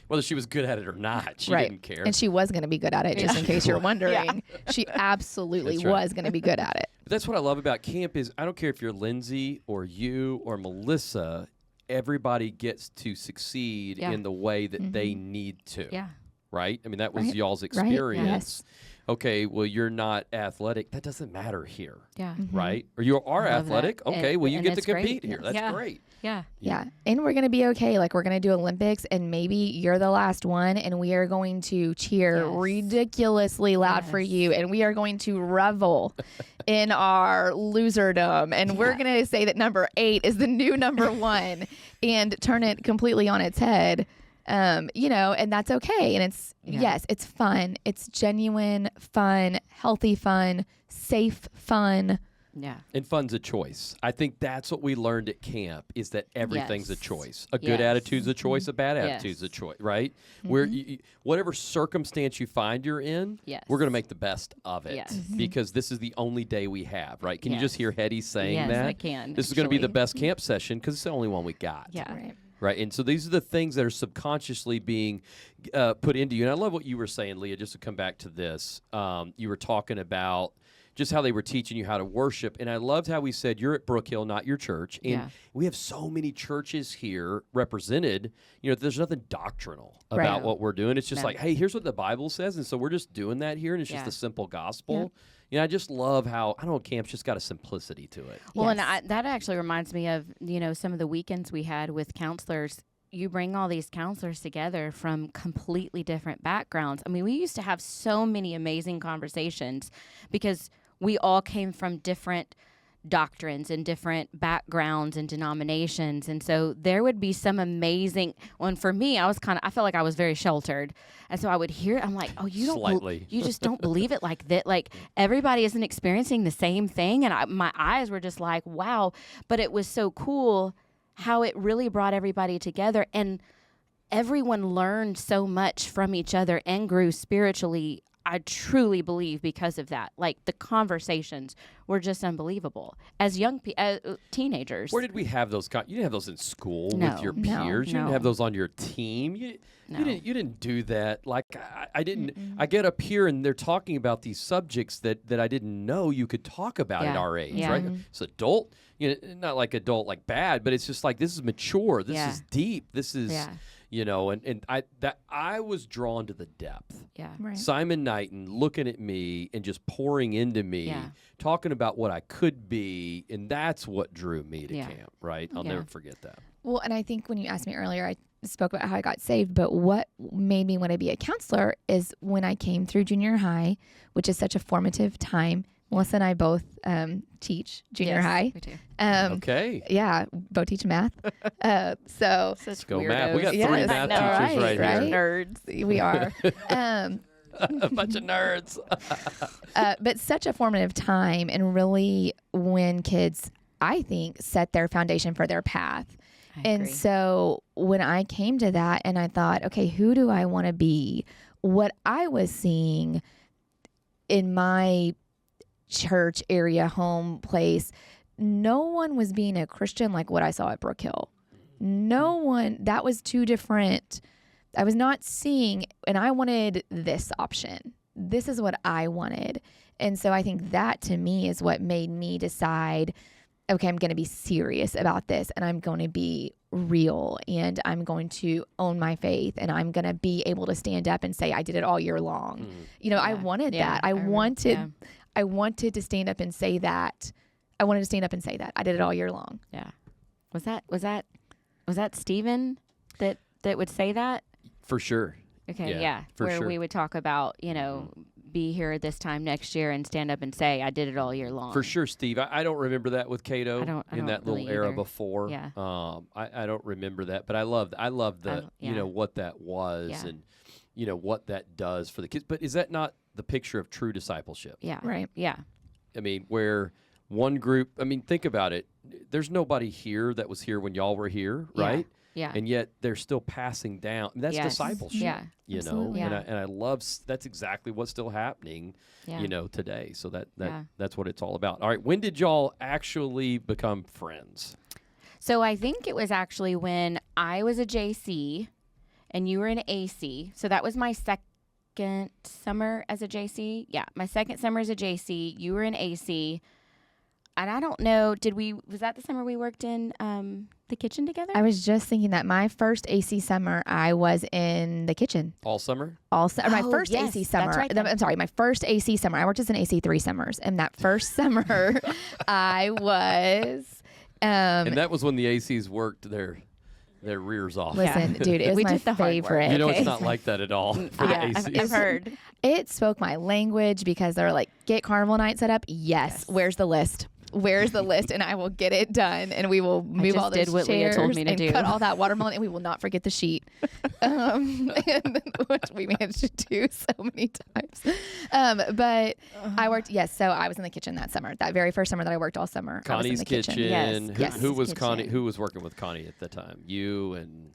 whether she was good at it or not. She didn't care. And she was going to be good at it, just in case you're wondering. She absolutely was going to be good at it. But that's what I love about camp is I don't care if you're Lindsay or you or Melissa, everybody gets to succeed in the way that they need to. Yeah. Right? I mean, that was y'all's experience. Right. Yes. Okay, well, you're not athletic. That doesn't matter here. Yeah. Right? Or you are athletic. That. Okay, well, you get to compete great. here. That's great. Yeah. Yeah. And we're going to be okay. Like, we're going to do Olympics, and maybe you're the last one, and we are going to cheer ridiculously loud for you, and we are going to revel in our loserdom, and we're going to say that number 8 is the new number 1 and turn it completely on its head. And that's okay. And it's, yes, it's fun. It's genuine fun, healthy fun, safe fun. Yeah. And fun's a choice. I think that's what we learned at camp is that everything's a Yes. choice. A good Yes. attitude's a choice. A bad attitude's a Yes. choice, right? Where whatever circumstance you find you're in, Yes. we're going to make the best of it Yes. because this is the only day we have, right? Can you just hear Hetty saying Yes, that? I can, This is going to be the actually. best camp session because it's the only one we got. Yeah. Right. Right. And so these are the things that are subconsciously being put into you. And I love what you were saying, Leah, just to come back to this. You were talking about just how they were teaching you how to worship. And I loved how we said, you're at Brook Hill, not your church. And Yeah. we have so many churches here represented. There's nothing doctrinal Right. about what we're doing. It's just No. like, hey, here's what the Bible says. And so we're just doing that here. And it's just Yeah. a simple gospel. I just love how, I don't know, camp's just got a simplicity to it. Well, and Yes. that actually reminds me of, some of the weekends we had with counselors. You bring all these counselors together from completely different backgrounds. I mean, we used to have so many amazing conversations because we all came from different doctrines and different backgrounds and denominations. And so there would be some amazing one. For me, I felt like I was very sheltered. And so I would hear it. I'm like, oh, you don't, Slightly. you just don't believe it like that. Like everybody isn't experiencing the same thing. And my eyes were just like, wow. But it was so cool how it really brought everybody together. And everyone learned so much from each other and grew spiritually. I truly believe because of that. Like the conversations were just unbelievable as teenagers. Where did we have those? You didn't have those in school No. with your No. peers. You didn't No. have those on your team. You No. didn't do that. Like I didn't. I get up here and they're talking about these subjects that I didn't know you could talk about at Yeah. our age. Yeah. Right? It's adult. Not like adult like bad, but it's just like this is mature. This Yeah. is deep. This is Yeah. and I was drawn to the depth. Yeah. Right. Simon Knighton looking at me and just pouring into me, Yeah. talking about what I could be, and that's what drew me to Yeah. camp, right? I'll Yeah. never forget that. Well, and I think when you asked me earlier, I spoke about how I got saved, but what made me want to be a counselor is when I came through junior high, which is such a formative time. Melissa and I both teach junior Yes, high. we do. Okay. Yeah, both teach math. So Such Go math. We got Yes, three I math know, teachers right, right, right? here. Nerds. we are. A bunch of nerds. But such a formative time, and really when kids, I think, set their foundation for their path. I And agree. so when I came to that and I thought, okay, who do I want to be? What I was seeing in my church area, home place, no one was being a Christian like what I saw at Brook Hill. No one, that was too different. I was not seeing, and I wanted this option. This is what I wanted. And so I think that to me is what made me decide, okay, I'm going to be serious about this and I'm going to be real and I'm going to own my faith and I'm going to be able to stand up and say, I did it all year long. I wanted that. I wanted to stand up and say that. I wanted to stand up and say that. I did it all year long. Yeah. Was that Stephen that would say that? For sure. Okay, Yeah, for where sure. we would talk about, be here this time next year and stand up and say, I did it all year long. For sure, Steve. I don't remember that with Cato I don't in that really little era either. before. Yeah. I don't remember that, but I love the yeah. what that was Yeah. and what that does for the kids. But is that not the picture of true discipleship? Yeah. Right. Yeah. I mean, where one group, think about it. There's nobody here that was here when y'all were here, Yeah. right? Yeah. And yet they're still passing down. That's Yes. discipleship. Yeah. Absolutely. And Yeah. I love that's exactly what's still happening, Yeah. today. So Yeah. that's what it's all about. All right, when did y'all actually become friends? So I think it was actually when I was a JC and you were an AC. So that was my second summer as a JC. Yeah, my second summer as a JC. You were an AC. And I don't know, was that the summer we worked in the kitchen together? I was just thinking that my first AC summer, I was in the kitchen. All summer? My Oh, first yes, AC that's summer. right then. I'm sorry, my first AC summer. I worked as an AC 3 summers. And that first summer, I was. And that was when the ACs worked their rears off. Listen, dude, it was We my did the hard work. favorite. You know, Okay. it's not like that at all for the Yeah, ACs. I've heard. It spoke my language because they're like, get carnival night set up. Yes. Where's the list? where's the list, and I will get it done, and we will move just all those did what Leah chairs told me to and do. cut all that watermelon, and we will not forget the sheet, which we managed to do so many times. But I worked, so I was in the kitchen that summer. That very first summer that I worked all summer, I was in Connie's the kitchen. Yes. Who was Kitchen. Connie? Who was working with Connie at the time? You and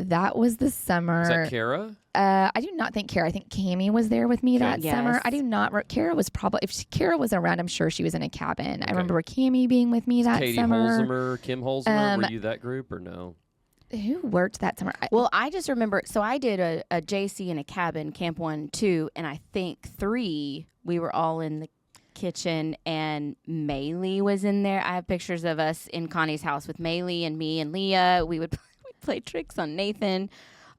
that was the summer. was that Kara? I do not think Kara. I think Cammie was there with me that Yes. summer. I do not. Kara was probably, if Kara was around, I'm sure she was in a cabin. I Okay. remember Cammie being with me that Katie summer. Holzheimer, Kim Holzheimer. Were you that group or no? Who worked that summer? Well, I just remember. So I did a JC in a cabin, Camp 1, 2, and I think 3. We were all in the kitchen, and Maylee was in there. I have pictures of us in Connie's house with Maylee and me and Leah. We'd play tricks on Nathan.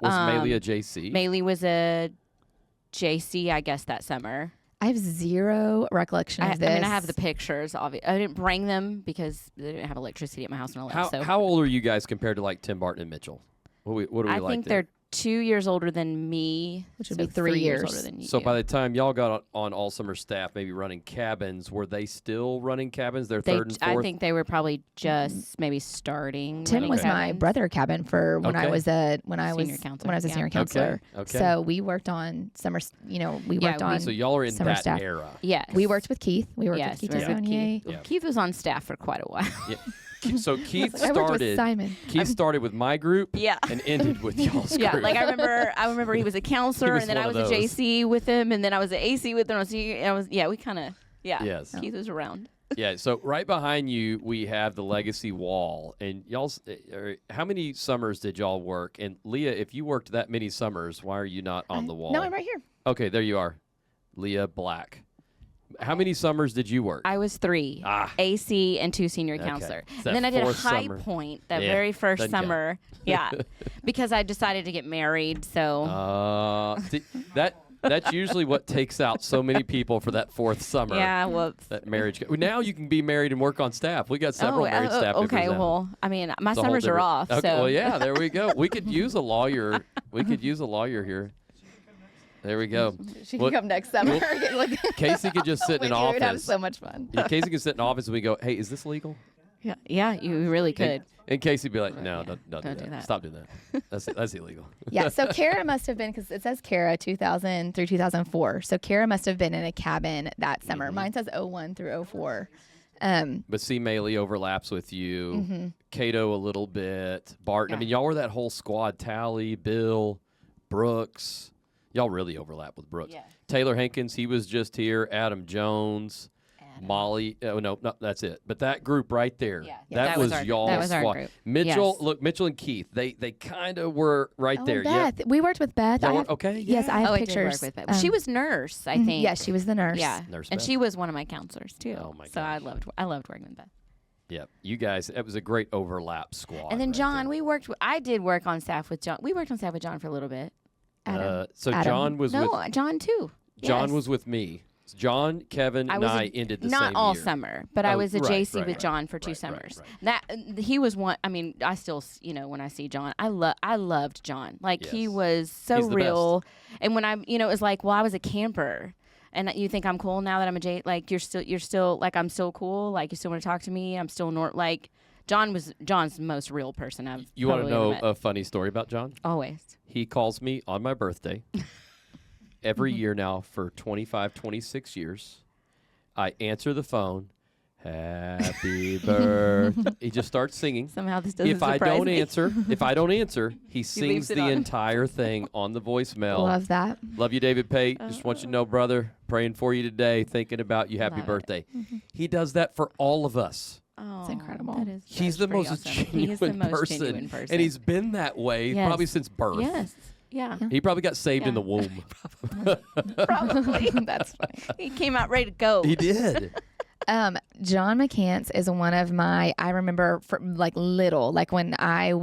Was Maylee a JC? Maylee was a JC, I guess, that summer. I have zero recollection of this. I mean, I have the pictures. I didn't bring them because they didn't have electricity at my house when I left. How old are you guys compared to like Tim Barton and Mitchell? What do we I like think there? they're 2 years older than me, Which would so be 3 years. older than you. So by the time y'all got on all summer staff, maybe running cabins, were they still running cabins? Their third and fourth? I think they were probably just maybe starting. Tim running was my cabins. brother cabin for when I Okay. was Senior a counselor, when I was a yeah. senior counselor. Okay. So we worked on summer. We worked on. So y'all are in summer that staff. era. Yes. We worked with Keith. We worked Yes, with we Keith worked with Desonier. Keith. Yeah. Keith was on staff for quite a while. Yeah. So Keith I worked with started. Simon. Keith started with my group. Yeah. And ended with y'all's Yeah, group. like I remember he was a counselor, was and then one I of was a those. JC with him, and then I was an AC with him. We kind of, Yes. Keith was around. Yeah, so right behind you, we have the legacy wall. And y'all's, how many summers did y'all work? And Leah, if you worked that many summers, why are you not on the wall? No, I'm right here. Okay, there you are. Leah Black. How many summers did you work? I was 3, AC and 2 senior Okay. So counselor. that And then I did a fourth High summer. Point that Yeah, very first doesn't count. summer. Yeah, because I decided to get married. So That's usually what takes out so many people for that fourth summer. yeah, well. That marriage. Now you can be married and work on staff. We got several married staff members okay. now. Well, I mean, my It's a whole summers are different- off. Okay, so well, yeah, there we go. We could use a lawyer. We could use a lawyer here. There we go. She Well, can come next summer. Casey could just sit in an We would have office. so much fun. Yeah, Casey could sit in an office and we go, hey, is this legal? yeah, you really could. And Casey would be like, no, Yeah, don't don't do do that. that. Stop doing that. That's illegal. Yeah, so Kara must have been, because it says Kara 2000 through 2004. So Kara must have been in a cabin that summer. Mine says 01 through 04. But see, Maylee overlaps with you. Cato a little bit. Barton. I mean, y'all were that whole squad. Tally, Bill, Brooks. Y'all really overlap with Brooks. Yeah. Taylor Hankins, he was just here. Adam Jones. Molly, no, that's it. But that group right there, Yeah. that was our y'all's squad. group. Mitchell, Yes. look, Mitchell and Keith, they kind of were right there. Beth. We worked with Beth. Y'all I were- have, okay, Yes, yeah. I have I did pictures. work with Beth. She was nurse, I think. Yeah, she was the nurse. Yeah, Nurse and Beth. she was one of my counselors too. Oh, my So gosh. I loved working with Beth. Yep, you guys, it was a great overlap squad. And then right John, there. I did work on staff with John. We worked on staff with John for a little bit. So Adam. John was No, with John too. John Yes. was with me. John, Kevin, and I ended the not same all year. summer, but I Oh, was a right, JC right, with right. John for 2 Right, summers. right. He was one. I mean, I still, when I see John, I loved John. Like he Yes. was so He's the real. And when it was like, well, I was a camper. And you think I'm cool now that I'm a J? Like you're still like I'm still cool. Like you still want to talk to me. I'm still like John's the most real person I've. You want to probably ever know met. a funny story about John? Always. He calls me on my birthday every year now for 25, 26 years. I answer the phone. Happy birthday. He just starts singing. Somehow this doesn't If I surprise don't me. answer, he sings leaves it the on. entire thing on the voicemail. Love that. Love you, David Pate. Just want you to know, brother, praying for you today, thinking about you. Happy Love it. birthday. He does that for all of us. Oh, It's incredible. He's the most He is the genuine most person. genuine person. And he's been that way Yes. probably since birth. Yes. Yeah. He probably got saved in Yeah. the womb. Probably. That's funny. He came out ready to go. He did. John McCants is one of my, I remember from like when I don't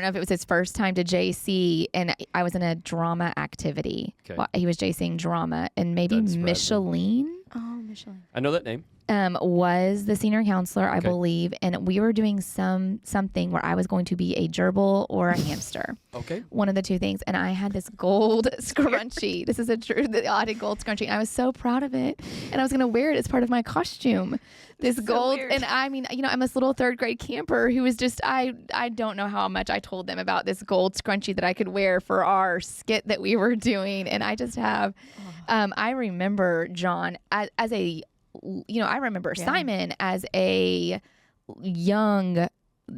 know if it was his first time to JC, and I was in a drama activity. Okay. Well, he was JCing drama, and maybe Doesn't surprise me. Micheline. Oh, Micheline. I know that name. was the senior counselor, I Okay. believe, and we were doing something where I was going to be a gerbil or a hamster. Okay. One of the two things. And I had this gold scrunchie. This is I had a gold scrunchie. And I was so proud of it. And I was going to wear it as part of my costume. This So gold. weird. And I mean, I'm this little third grade camper who was just, I don't know how much I told them about this gold scrunchie that I could wear for our skit that we were doing. And I just have, I remember John as a, I remember Simon as a young,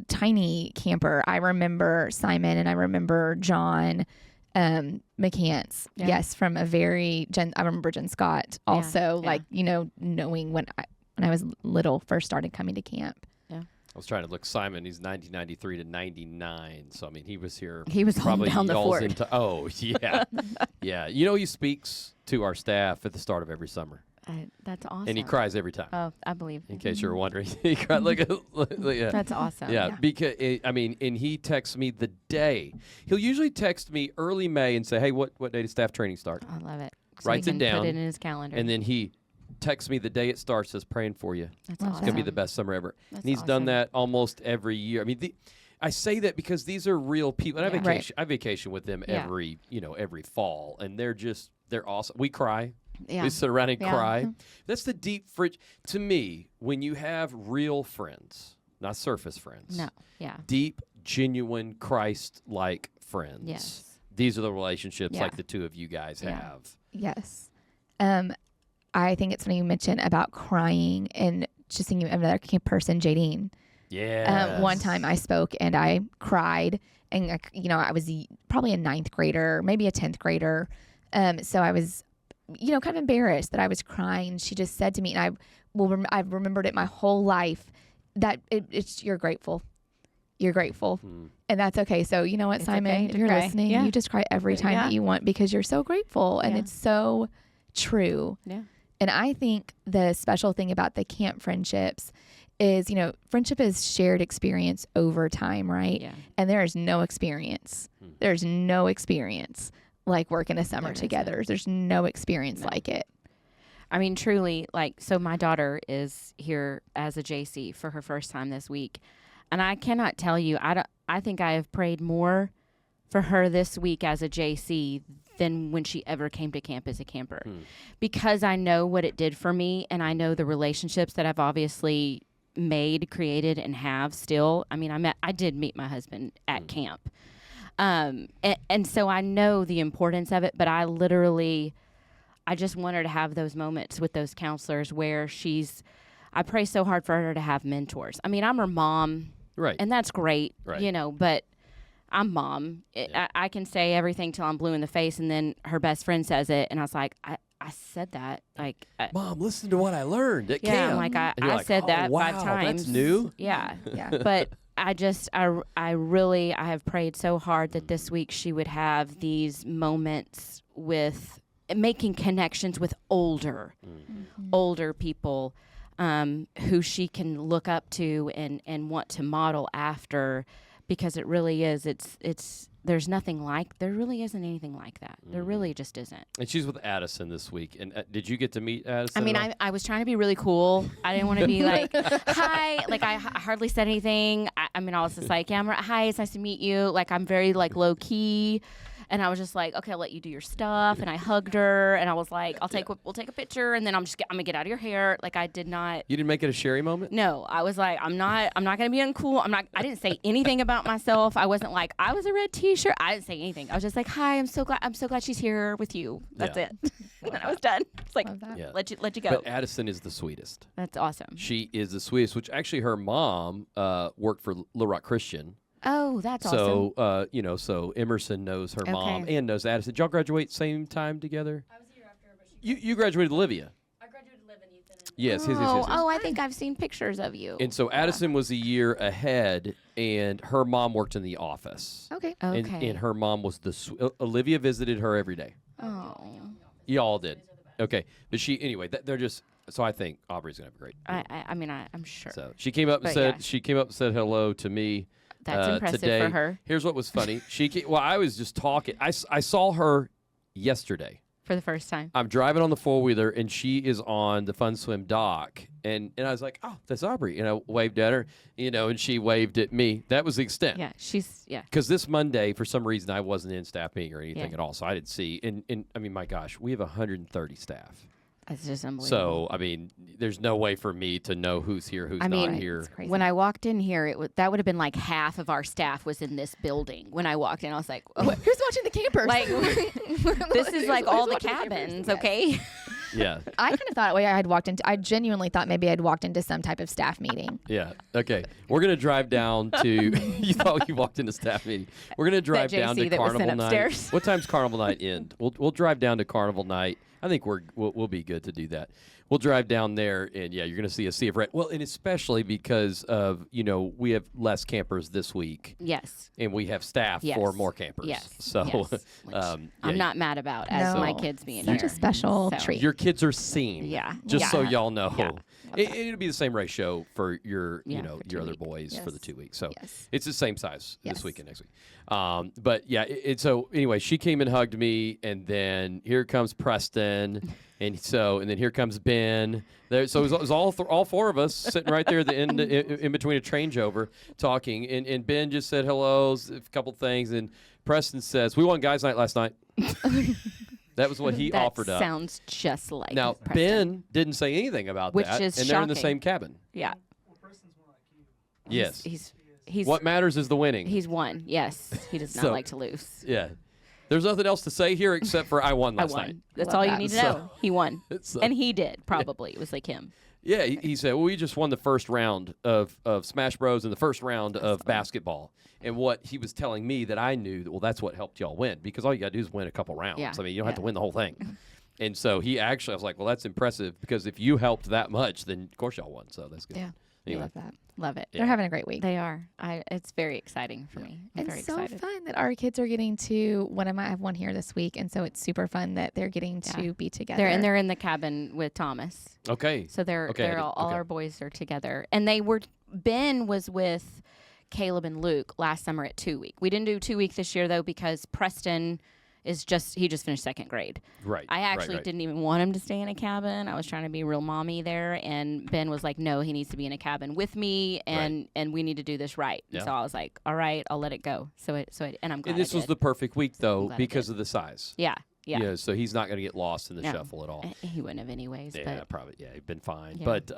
tiny camper. I remember Simon and I remember John McCants. Yeah. Yes, from a very I remember Jen Scott also, yeah. like, knowing when I was little, first started coming to camp. I was trying to look. Simon, he's 1993 to 99. So, I mean, he was here. He was home probably down the y'all's fort. Oh, yeah. Yeah. He speaks to our staff at the start of every summer. That's awesome. And he cries every time. Oh, I believe. In case you're wondering. He cried yeah. That's awesome. Yeah, because and he texts me the day. He'll usually text me early May and say, "Hey, what day does staff training start?" I love it. Writes he it can down, Put it in his calendar. And then he texts me the day it starts, says, "Praying for you. that's Love awesome. It's gonna be the best summer ever." That's And he's done awesome. that almost every year. I mean, I say that because these are real people, and Yeah. I vacation with them Yeah. every fall, and they're awesome. We cry. Yeah. We sit around and Yeah. cry. That's the deep fridge. To me, when you have real friends, not surface friends. No. Yeah. Deep, genuine, Christ-like friends. Yes. These are the relationships Yeah. like the two of you guys Yeah. have. Yes. I think it's funny you mentioned about crying and just thinking of another person, Jadine. Yeah. One time I spoke and I cried, and I was probably a 9th grader, maybe a 10th grader. So I was, kind of embarrassed that I was crying. She just said to me, and I've remembered it my whole life, that it's you're grateful. You're grateful. And that's okay. So you know what, It's Simon, okay if to you're cry. listening, Yeah. you just cry every time Yeah. that you want because you're so grateful. And Yeah. it's so true. Yeah. And I think the special thing about the camp friendships is, friendship is shared experience over time, right? Yeah. And there is no experience. There's no experience like working a summer There isn't. together. There's no experience No. like it. I mean, truly, so my daughter is here as a JC for her first time this week. And I cannot tell you, I think I have prayed more for her this week as a JC than when she ever came to camp as a camper. Because I know what it did for me, and I know the relationships that I've obviously made, created, and have still. I mean, I did meet my husband at camp. And so I know the importance of it, but I just want her to have those moments with those counselors where I pray so hard for her to have mentors. I mean, I'm her mom, Right. and that's great, Right. But I'm mom. I can say everything till I'm blue in the face, and then her best friend says it, and I was like, I said that. Like, Mom, listen to what I learned at yeah, camp. I'm like, And you're I like, said "Oh, that wow, 5 times. That's new. Yeah. Yeah. But I have prayed so hard that this week she would have these moments with making connections with older people who she can look up to and want to model after, because it really is. There really isn't anything like that. There really just isn't. And she's with Addison this week. And did you get to meet Addison? I mean, at all? I was trying to be really cool. I didn't want to be like, hi. Like, I hardly said anything. I was just like, yeah, hi, it's nice to meet you. Like, I'm very, like, low key. And I was just like, okay, I'll let you do your stuff. And I hugged her. And I was like, we'll take a picture. And then I'm going to get out of your hair. Like, I did not. You didn't make it a Sherry moment? No, I was like, I'm not going to be uncool. I didn't say anything about myself. I wasn't like, I was a red t-shirt. I didn't say anything. I was just like, hi, I'm so glad she's here with you. That's Yeah. it. And then I was done. It's like, Love that. Yeah. let you go. But Addison is the sweetest. That's awesome. She is the sweetest, which actually her mom worked for Little Rock Christian. Oh, that's awesome. So, so Emerson knows her mom and knows Addison. Did y'all graduate same time together? I was a year after, but she You graduated Olivia. I graduated Liv and Ethan. And Yes, yes. Oh, I think I've seen pictures of you. And so Addison was a year ahead, and her mom worked in the office. Okay. Okay. And her mom was Olivia visited her every day. Oh. Y'all did. Okay. But they're just, so I think Aubrey's going to have a great year. I'm sure. So she came up and But said hello to me. That's impressive today. for her. Here's what was funny. I was just talking. I saw her yesterday. for the first time. I'm driving on the 4-wheeler, and she is on the Fun Swim dock. And I was like, oh, that's Aubrey. Waved at her, and she waved at me. That was the extent. Yeah, Because this Monday, for some reason, I wasn't in staff meeting or anything Yeah. at all, so I didn't see. And I mean, my gosh, we have 130 staff. That's just unbelievable. So, I mean, there's no way for me to know who's here, who's not here. It's crazy. When I walked in here, that would have been like half of our staff was in this building. When I walked in, I was like, oh, Who's watching the campers? like this is like all the watching the campers? cabins, Yes. okay? Yeah. I kind of thought I genuinely thought maybe I'd walked into some type of staff meeting. Yeah. Okay. We're going to drive down to, you thought you walked into staff meeting. We're going to drive down to JC that was Carnival sent Night. upstairs. What time's Carnival Night end? We'll drive down to Carnival Night. I think we'll be good to do that. We'll drive down there, and yeah, you're going to see a sea of red. Well, and especially because of, we have less campers this week, Yes. and we have staff Yes. for more campers. Yes. So yes. Which yeah, I'm not mad about as No. my kids being Such here. a special So- treat. your kids are seen. Yeah. Just Yeah. so y'all know. Yeah. It'll be the same ratio for your, Yeah, for your 2 other weeks. boys for the Yes. 2 weeks. So Yes. it's the same size Yes. this week and next week. But yeah, so anyway, she came and hugged me, and then here comes Preston, and then here comes Ben. So it was all 4 of us sitting right there at the end, in between a changeover, talking, and Ben just said hello, a couple things, and Preston says, "We won guys' night last night." That was what he that offered up. sounds just like Now, Preston. Ben didn't say anything about Which that, is and they're in the shocking. same cabin. Yeah. Well, Preston's more like you. Yes. He's What matters is the winning. he's won. Yes. He does not So- like to lose. Yeah. There's nothing else to say here except for I won I last won. night. That's Love all you that. need to So- know. He won. So- And he did, probably. It was like him. Yeah, he said, well, we just won the first round of Smash Bros. And the first round of basketball. And what he was telling me that I knew, well, that's what helped y'all win, because all you got to do is win a couple rounds. Yeah. I mean, you don't have to Yeah. win the whole thing. And so I was like, well, that's impressive, because if you helped that much, then of course y'all won. So that's good. Yeah. Anyway. Love that. Love it. Yeah. They're having a great week. They are. It's very exciting for me. I'm very It's so excited. fun that our kids are getting to. I might have one here this week, and so it's super fun that they're getting to be together. They're in the cabin with Thomas. Okay. So they're Okay, all okay. our boys are together, and Ben was with Caleb and Luke last summer at 2 week. We didn't do 2 week this year though, because Preston he just finished 2nd grade. Right. I actually right. didn't even want him to stay in a cabin. I was trying to be real mommy there, and Ben was like, no, he needs to be in a cabin with me, and we need to do this right. Yeah. So I was like, all right, I'll let it go. And I'm glad And this I was did. the perfect week, though, glad I because did. of the size. Yeah. So he's not going to get lost in the No. shuffle at all. He wouldn't have anyways. Yeah, but probably. Yeah, he'd been fine. Yeah. But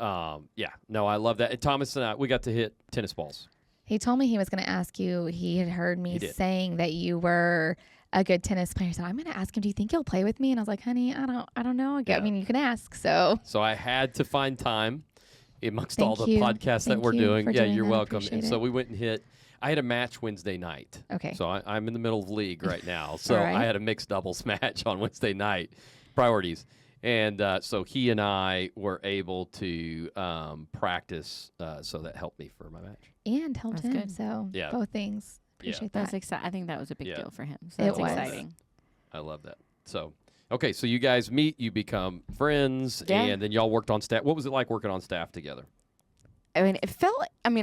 no, I love that. And Thomas and I, we got to hit tennis balls. He told me he was going to ask you. He had heard me He did. saying that you were a good tennis player. So I'm going to ask him, do you think he'll play with me? And I was like, honey, I don't know. I Yeah. mean, you can ask. So So I had to find time amongst Thank all the you. podcasts that Thank we're you doing. for Yeah, doing you're that. I welcome. And appreciate so it. we went and hit. I had a match Wednesday night. Okay. So I'm in the middle of the league right now. So All right. I had a mixed doubles match on Wednesday night. Priorities. And so he and I were able to practice. So that helped me for my match. and helped That's him. good. So Yeah. both things. Yeah. Appreciate that's that. exciting. I think that was a big Yeah. deal for him. So It that's was. exciting. I love that. So, okay, so you guys meet, you become friends, Yeah. and then y'all worked on staff. What was it like working on staff together?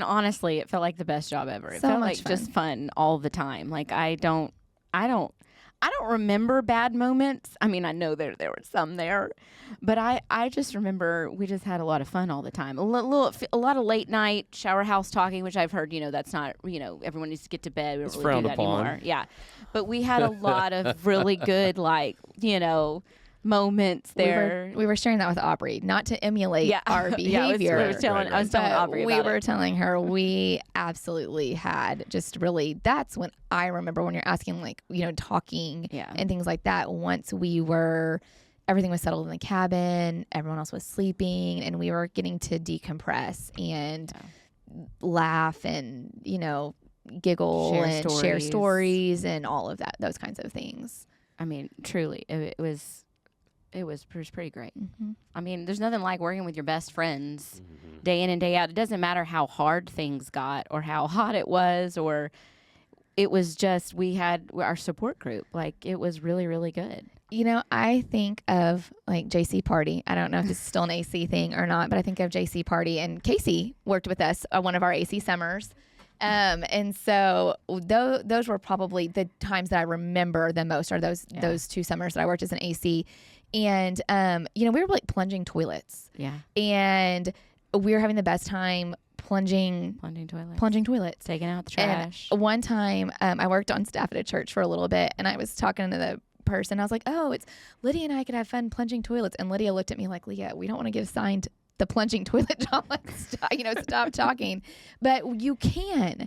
Honestly, it felt like the best job ever. It So felt much like just fun all the time. Like I don't remember bad moments. I mean, I know there were some there, but I just remember we just had a lot of fun all the time. A lot of late night shower house talking, which I've heard, that's not, everyone needs to get to bed. We don't It's really frowned do that upon. anymore. Yeah. But we had a lot of really good, moments there. We were sharing that with Aubrey, not to emulate Yeah. our Yeah, I was behavior. telling Right. Aubrey we about were it. telling her we absolutely had just really. That's when I remember when you're asking, talking Yeah. and things like that. Once everything was settled in the cabin, everyone else was sleeping, and we were getting to decompress and laugh and giggle Share and share stories. stories and all of that, those kinds of things. I mean, truly, it was pretty great. Mm-hmm. I mean, there's nothing like working with your best friends Mm-hmm. day in and day out. It doesn't matter how hard things got or how hot it was, or it was just we had our support group. Like it was really, really good. I think of JC Party. I don't know if this is still an AC thing or not, but I think of JC Party, and Casey worked with us one of our AC summers. And so those were probably the times that I remember the most, are those 2 summers that I worked as an AC. And, we were like plunging toilets. Yeah. And we were having the best time plunging toilets. Taking out the trash. And one time, I worked on staff at a church for a little bit, and I was talking to the person. I was like, "Oh, it's Lydia and I could have fun plunging toilets." And Lydia looked at me like, "Leah, we don't want to get assigned the plunging toilet job. Let's stop talking." But you can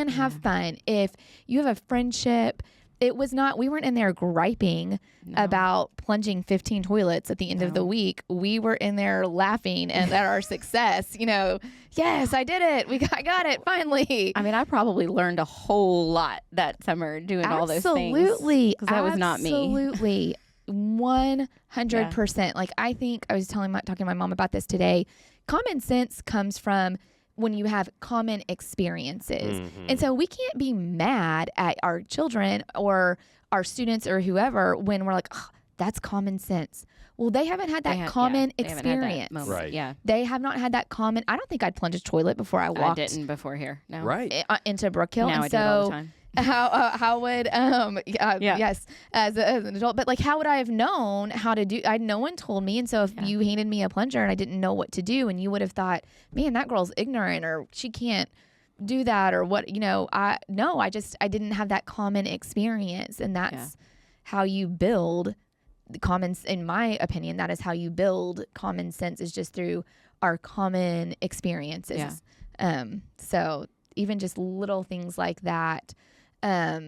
have fun if you have a friendship. We weren't in there griping about plunging 15 toilets at the end of the week. We were in there laughing and at our success, yes, I did it. I got it finally. I mean, I probably learned a whole lot that summer doing all those things. Absolutely. Because that was not me. Absolutely. 100%. Like, I think I was talking to my mom about this today. Common sense comes from when you have common experiences. Mm-hmm. And so we can't be mad at our children or our students or whoever when we're like, oh, that's common sense. Well, they haven't had that common experience. Right. Yeah. They have not had that common. I don't think I'd plunge a toilet before I walked. I didn't before here. No. Right. Into Brook Hill. Now And I do it all the time. How would yes, as an adult, but like, how would I have known how to do? No one told me. And so if you handed me a plunger and I didn't know what to do, and you would have thought, man, that girl's ignorant, or she can't do that, or what, I didn't have that common experience. And that's how you build the common, in my opinion, that is how you build common sense, is just through our common experiences. So even just little things like that, how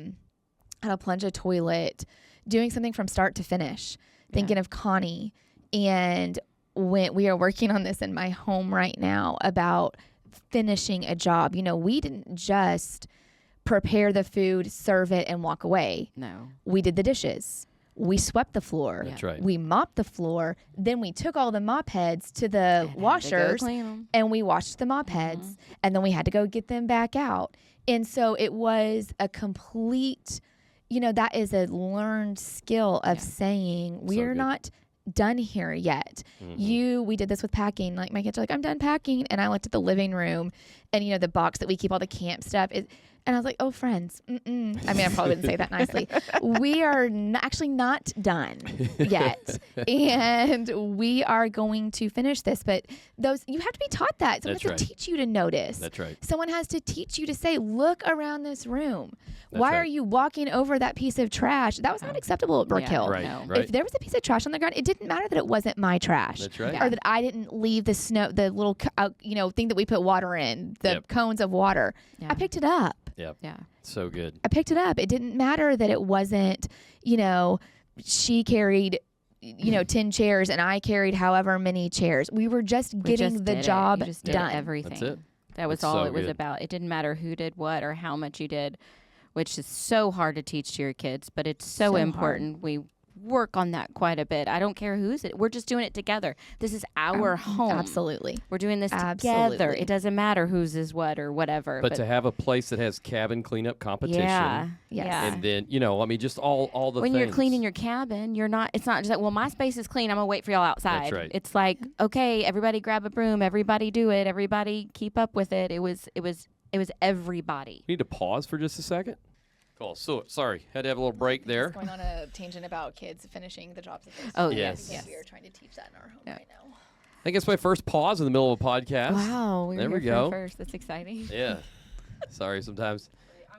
to plunge a toilet, doing something from start to finish, thinking of Connie. And when we are working on this in my home right now about finishing a job, we didn't just prepare the food, serve it, and walk away. No. We did the dishes. We swept the floor. That's right. We mopped the floor. Then we took all the mop heads to the washers and we washed the mop heads. And then we had to go get them back out. And so it was a complete, that is a learned skill of saying, we're not done here yet. We did this with packing. Like, my kids are like, I'm done packing. And I looked at the living room and, the box that we keep all the camp stuff. And I was like, oh, friends. I mean, I probably wouldn't say that nicely. We are actually not done yet. And we are going to finish this. But you have to be taught that. Someone has to teach you to notice. That's right. Someone has to teach you to say, look around this room. Why are you walking over that piece of trash? That was not acceptable at Brook Hill. Right, No. right. If there was a piece of trash on the ground, it didn't matter that it wasn't my trash. That's right. Or that I didn't leave the snow, the little, thing that we put water in, the cones of water. Yeah. I picked it up. Yep. Yeah. So good. I picked it up. It didn't matter that it wasn't, she carried, 10 chairs and I carried however many chairs. We were just getting the job You just did done. everything. That's it. That was It's all so it was good. about. It didn't matter who did what or how much you did, which is so hard to teach to your kids, but it's so So important. We work on that quite a bit. I don't care who's it. We're just doing it together. This is our home. Absolutely. We're doing this together. Absolutely. It doesn't matter whose is what or whatever. But to have a place that has cabin cleanup competition. yeah, Yes. yeah. And then, just all the when things. you're cleaning your cabin, it's not just like, well, my space is clean, I'm gonna wait for y'all outside. That's right. It's like, okay, everybody grab a broom, everybody do it, everybody keep up with it. It was everybody. We need to pause for just a second. Cool. So, sorry. Had to have a little break there. Going on a tangent about kids finishing the jobs that they Oh, Yes. yes. We are trying to teach that in our home right now. I think it's my first pause in the middle of a podcast. Wow, we were There we here go. first. That's exciting. Yeah. Sorry, sometimes.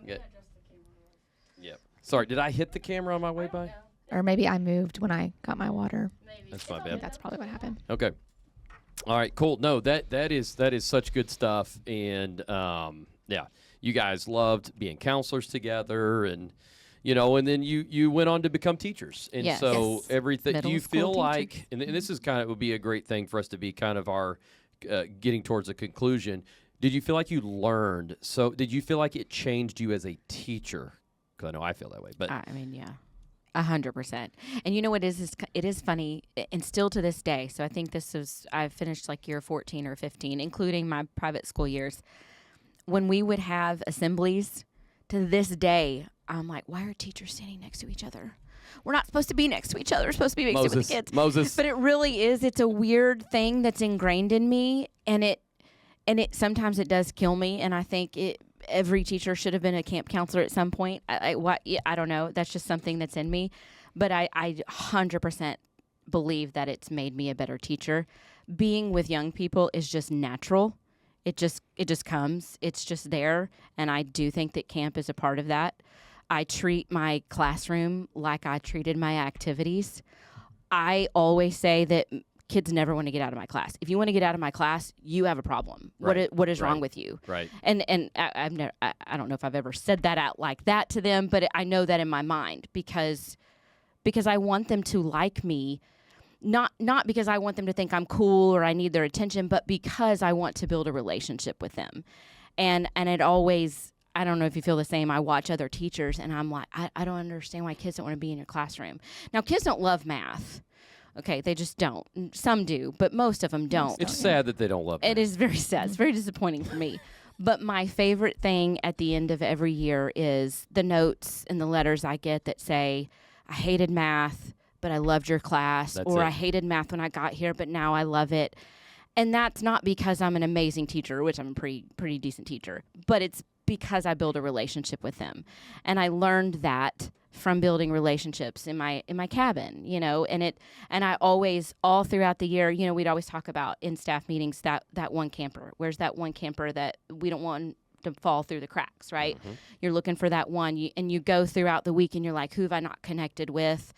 Yep. Sorry, did I hit the camera on my way by? Or maybe I moved when I got my water. That's my I think bad. that's probably what happened. Okay. All right, cool. No, that is such good stuff. And you guys loved being counselors together, and and then you went on to become teachers. And Yes. so Yes. everything, do Middle you school feel teachers. like, and this is would be a great thing for us to be kind of our getting towards a conclusion. Did you feel like you learned? So did you feel like it changed you as a teacher? Because I know I feel that way, but I mean, yeah. 100%. And you know what it is funny, and still to this day. So I think I've finished like year 14 or 15, including my private school years. When we would have assemblies, to this day, I'm like, why are teachers standing next to each other? We're not supposed to be next to each other. We're supposed to be next to the kids. Moses. But it really is. It's a weird thing that's ingrained in me, and it sometimes it does kill me. And I think every teacher should have been a camp counselor at some point. I don't know. That's just something that's in me. But I 100% believe that it's made me a better teacher. Being with young people is just natural. It just comes. It's just there. And I do think that camp is a part of that. I treat my classroom like I treated my activities. I always say that kids never want to get out of my class. If you want to get out of my class, you have a problem. Right. What is Right. wrong with you? Right. And I've never, I don't know if I've ever said that out like that to them, but I know that in my mind because I want them to like me, not because I want them to think I'm cool or I need their attention, but because I want to build a relationship with them. And it always, I don't know if you feel the same. I watch other teachers and I'm like, I don't understand why kids don't want to be in your classroom. Now, kids don't love math. Okay, they just don't. Some do, but most of them don't. It's sad that they don't love It that. is very sad. It's very disappointing for me. But my favorite thing at the end of every year is the notes and the letters I get that say, I hated math, but I loved your class. That's or it. I hated math when I got here, but now I love it. And that's not because I'm an amazing teacher, which I'm a pretty decent teacher, but it's because I build a relationship with them. And I learned that from building relationships in my cabin, and I always, all throughout the year, we'd always talk about in staff meetings that one camper. Where's that one camper that we don't want to fall through the cracks, right? Mm-hmm. You're looking for that one, and you go throughout the week and you're like, who have I not connected with?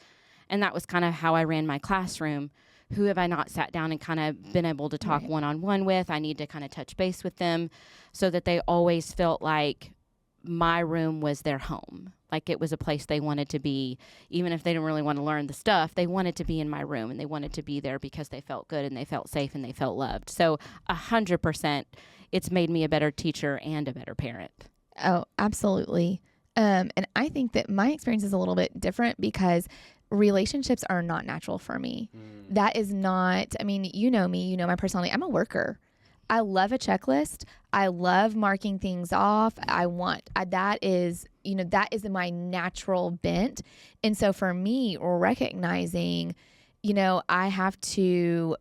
And that was kind of how I ran my classroom. Who have I not sat down and kind of been able to talk one-on-one with? I need to kind of touch base with them so that they always felt like my room was their home. Like it was a place they wanted to be. Even if they didn't really want to learn the stuff, they wanted to be in my room and they wanted to be there because they felt good and they felt safe and they felt loved. So 100%, it's made me a better teacher and a better parent. Oh, absolutely. And I think that my experience is a little bit different because relationships are not natural for me. That is not, I mean, you know me, you know my personality. I'm a worker. I love a checklist. I love marking things off. That is my natural bent. And so for me, recognizing, I have to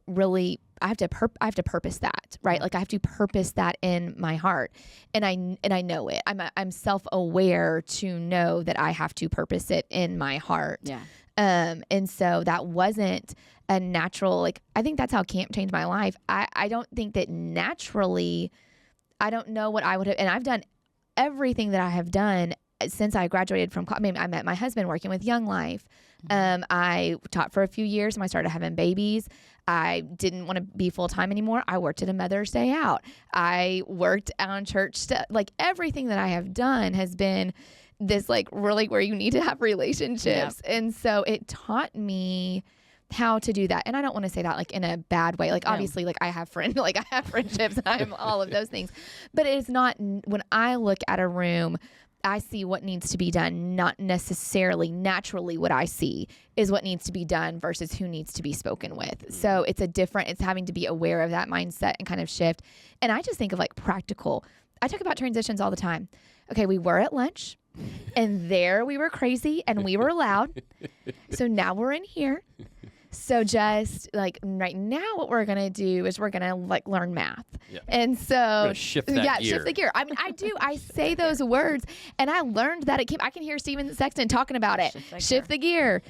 purpose that, right? Like I have to purpose that in my heart, and I know it. I'm self-aware to know that I have to purpose it in my heart. Yeah. And so that wasn't a natural, I think that's how camp changed my life. I don't think that naturally, I don't know what I would have, and I've done everything that I have done since I graduated from, I met my husband working with Young Life. I taught for a few years and I started having babies. I didn't want to be full-time anymore. I worked at a Mother's Day Out. I worked on church stuff. Everything that I have done has been this really where you need to have relationships. Yep. And so it taught me how to do that. And I don't want to say that in a bad way. Obviously I have I have friendships and I'm all of those things, but it's not, when I look at a room, I see what needs to be done, not necessarily naturally what I see is what needs to be done versus who needs to be spoken with. So it's having to be aware of that mindset and kind of shift. And I just think of practical. I talk about transitions all the time. Okay, we were at lunch and there we were crazy and we were loud. So now we're in here. So just right now, what we're going to do is we're going to learn math. Yep. And so shift that gear. Shift the gear. I mean, I say those words and I learned that I can hear Steven Sexton talking about it. Shift the gear.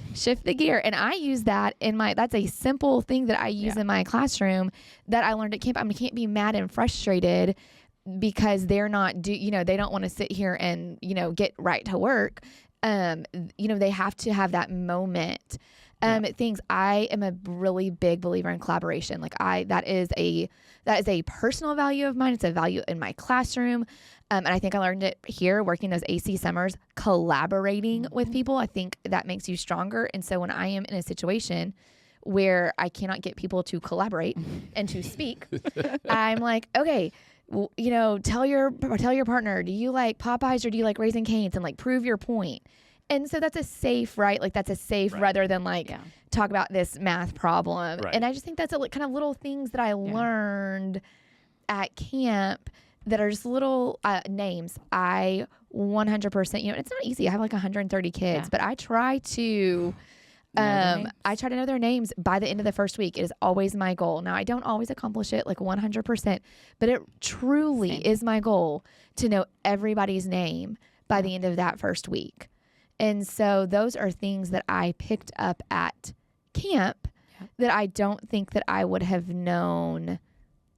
And I use that that's a simple thing that I use in my classroom that I learned at camp. I can't be mad and frustrated because they're not they don't want to sit here and, get right to work. They have to have that moment. I am a really big believer in collaboration. That is a personal value of mine. It's a value in my classroom. And I think I learned it here working those AC summers, collaborating with people. I think that makes you stronger. And so when I am in a situation where I cannot get people to collaborate and to speak, I'm like, okay, tell your partner, do you like Popeyes or do you like Raising Cane's, and prove your point. And so that's a safe, right? That's a safe rather than talk about this math problem. Right. And I just think that's kind of little things that I learned at camp that are just little names. I 100%, it's not easy. I have 130 kids, but I try to Know their names. I try to know their names by the end of the first week. It is always my goal. Now, I don't always accomplish it like 100%, but it truly Same. is my goal to know everybody's name by the end of that first week. And so those are things that I picked up at camp that I don't think that I would have known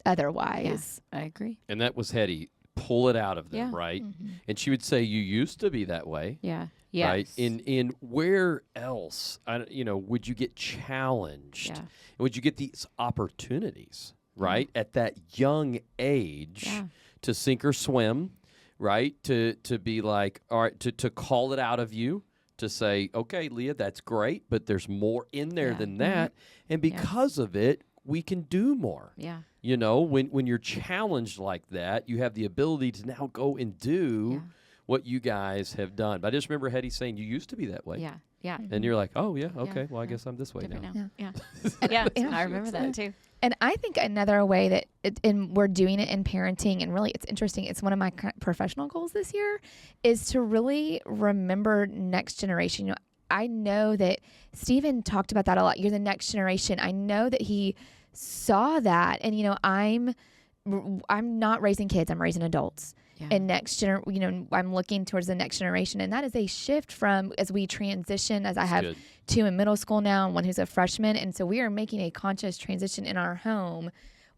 otherwise. I agree. And that was Hetty. Pull it out of them, Yeah. right? Mm-hmm. And she would say, you used to be that way. Yeah. Yes. Right. In where else, would you get challenged? Yeah. And would you get these opportunities, right, at that young age Yeah. to sink or swim, right? To be like, all right, to call it out of you, to say, okay, Leah, that's great, but there's more in there Yeah. than that, and because of it, we can do more. Yeah. You know, when you're challenged like that, you have the ability to now go and do what you guys have done. But I just remember Hetty saying, you used to be that way. Yeah. Yeah. And you're like, oh, yeah, okay, well, I Yeah. guess I'm this way now. Different now. Yeah. Yeah. Yeah. Yeah. I remember that too. And I think another way that and we're doing it in parenting, and really it's interesting, it's one of my professional goals this year, is to really remember next generation. You know, I know that Stephen talked about that a lot. You're the next generation. I know that he saw that, and I'm not raising kids, I'm raising adults. Yeah. And I'm looking towards the next generation, and that is a shift from as we transition, as I have Good. 2 in middle school now and one who's a freshman, and so we are making a conscious transition in our home.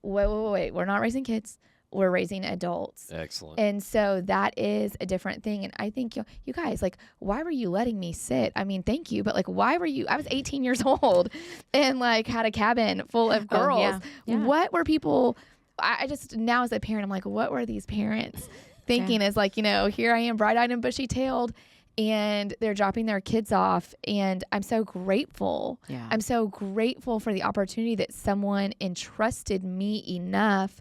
Wait, we're not raising kids, we're raising adults. Excellent. And so that is a different thing. And I think you guys, like, why were you letting me sit? I mean, thank you, but like, why were you? I was 18 years old and like had a cabin full of girls. Oh, yeah. What were people? I just, now as a parent, I'm like, what were these parents thinking? Is like, here I am, bright-eyed and bushy-tailed, and they're dropping their kids off. And I'm so grateful. Yeah. I'm so grateful for the opportunity that someone entrusted me enough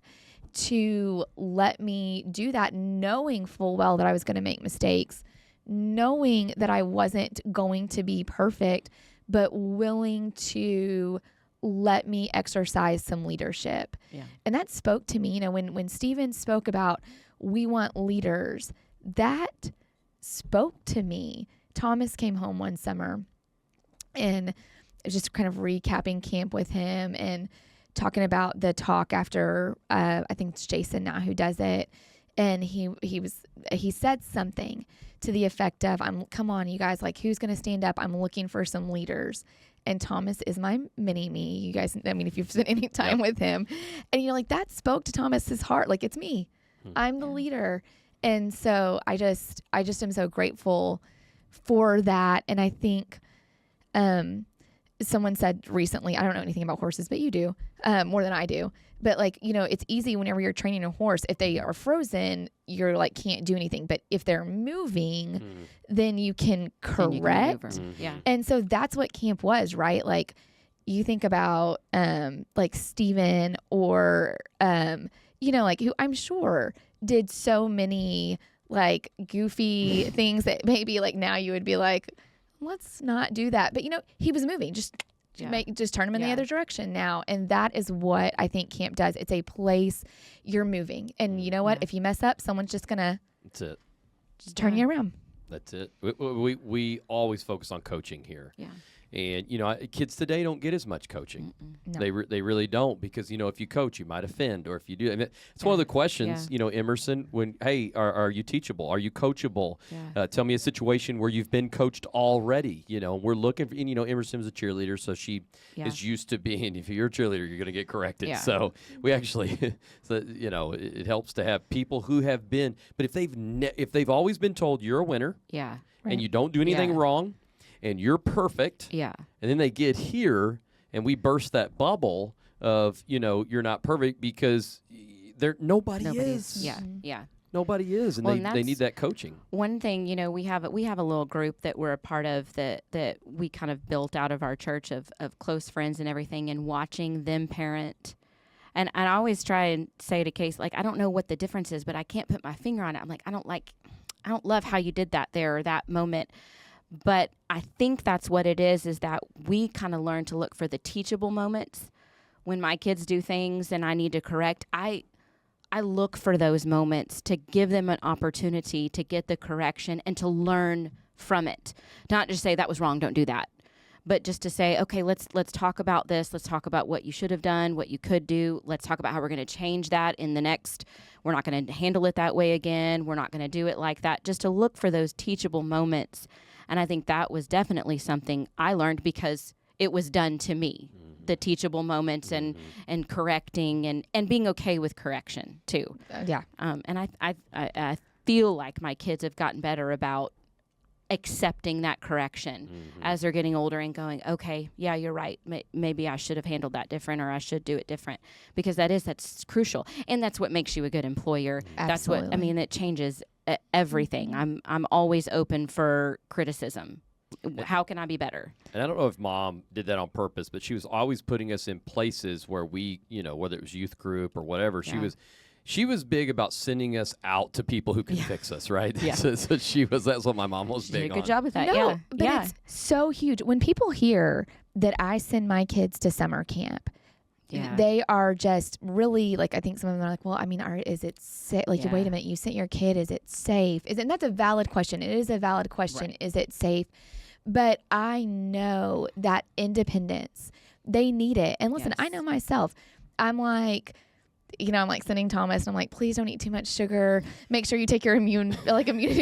to let me do that, knowing full well that I was going to make mistakes, knowing that I wasn't going to be perfect, but willing to let me exercise some leadership. Yeah. And that spoke to me, when Stephen spoke about we want leaders, that spoke to me. Thomas came home one summer, and just kind of recapping camp with him and talking about the talk after, I think it's Jason now who does it. And he said something to the effect of, come on, you guys, like, who's going to stand up? I'm looking for some leaders. And Thomas is my mini me. You guys, I mean, if you've spent any time with him, and like, that spoke to Thomas's heart. Like, it's me, I'm the leader. And so I just am so grateful for that. And I think, someone said recently, I don't know anything about horses, but you do, more than I do. But like, it's easy whenever you're training a horse. If they are frozen, you're like, can't do anything. But if they're moving, then you can Then you can correct. maneuver. Yeah. And so that's what camp was, right? Like, you think about, like Stephen or, like, who I'm sure did so many like goofy things that maybe like now you would be like, let's not do that. But he was moving, just turn him in the other direction now. And that is what I think camp does. It's a place you're moving. And you know what? If you mess up, someone's just gonna That's it. just turn you around. That's it. We always focus on coaching here. Yeah. And, kids today don't get as much coaching. No. They really don't, because, if you coach, you might offend, or if you do. I mean, it's one of the questions, Emerson, when, hey, are you teachable? Are you coachable? Yeah. Tell me a situation where you've been coached already. We're looking for, and, Emerson's a cheerleader, so she is used to being, if you're a cheerleader, you're going to get corrected. Yeah. So we actually, it helps to have people who have been, but if they've always been told you're a winner Yeah. and you don't do anything Yeah. wrong, and you're perfect, Yeah. and then they get here and we burst that bubble of, you're not perfect, because nobody is. Yeah. Yeah. Nobody is, and Well, they and need that coaching. One thing, we have a little group that we're a part of that we kind of built out of our church of close friends and everything, and watching them parent. And I always try and say to Case, like, I don't know what the difference is, but I can't put my finger on it. I'm like, I don't love how you did that there, or that moment. But I think that's what it is that we kind of learn to look for the teachable moments. When my kids do things and I need to correct, I look for those moments to give them an opportunity to get the correction and to learn from it. Not just say that was wrong, don't do that. but just to say, okay, let's talk about this. Let's talk about what you should have done, what you could do. Let's talk about how we're going to change that in the next. We're not going to handle it that way again. We're not going to do it like that. Just to look for those teachable moments. And I think that was definitely something I learned because it was done to me. The teachable moments and correcting and being okay with correction too. And I feel like my kids have gotten better about accepting that correction as they're getting older and going, okay, yeah, you're right. Maybe I should have handled that different, or I should do it different, because that's crucial, and that's what makes you a good employer. Absolutely. That's what I mean. It changes everything. I'm always open for criticism. How can I be better? And I don't know if Mom did that on purpose, but she was always putting us in places where we, whether it was youth group or whatever, she was big about sending us out to people who can fix us, right? Yeah. so that's what my mom was She did big a good on. job with that. No, but it's so huge. When people hear that I send my kids to summer camp, they are just really like, I think some of them are like, well, I mean, is it safe? Like, wait a minute, you sent your kid. Is it safe? And that's a valid question. It is a valid question. Right. Is it safe? But I know that independence, they need it. And listen, I know myself. I'm like sending Thomas, and I'm like, please don't eat too much sugar. Make sure you take your immunity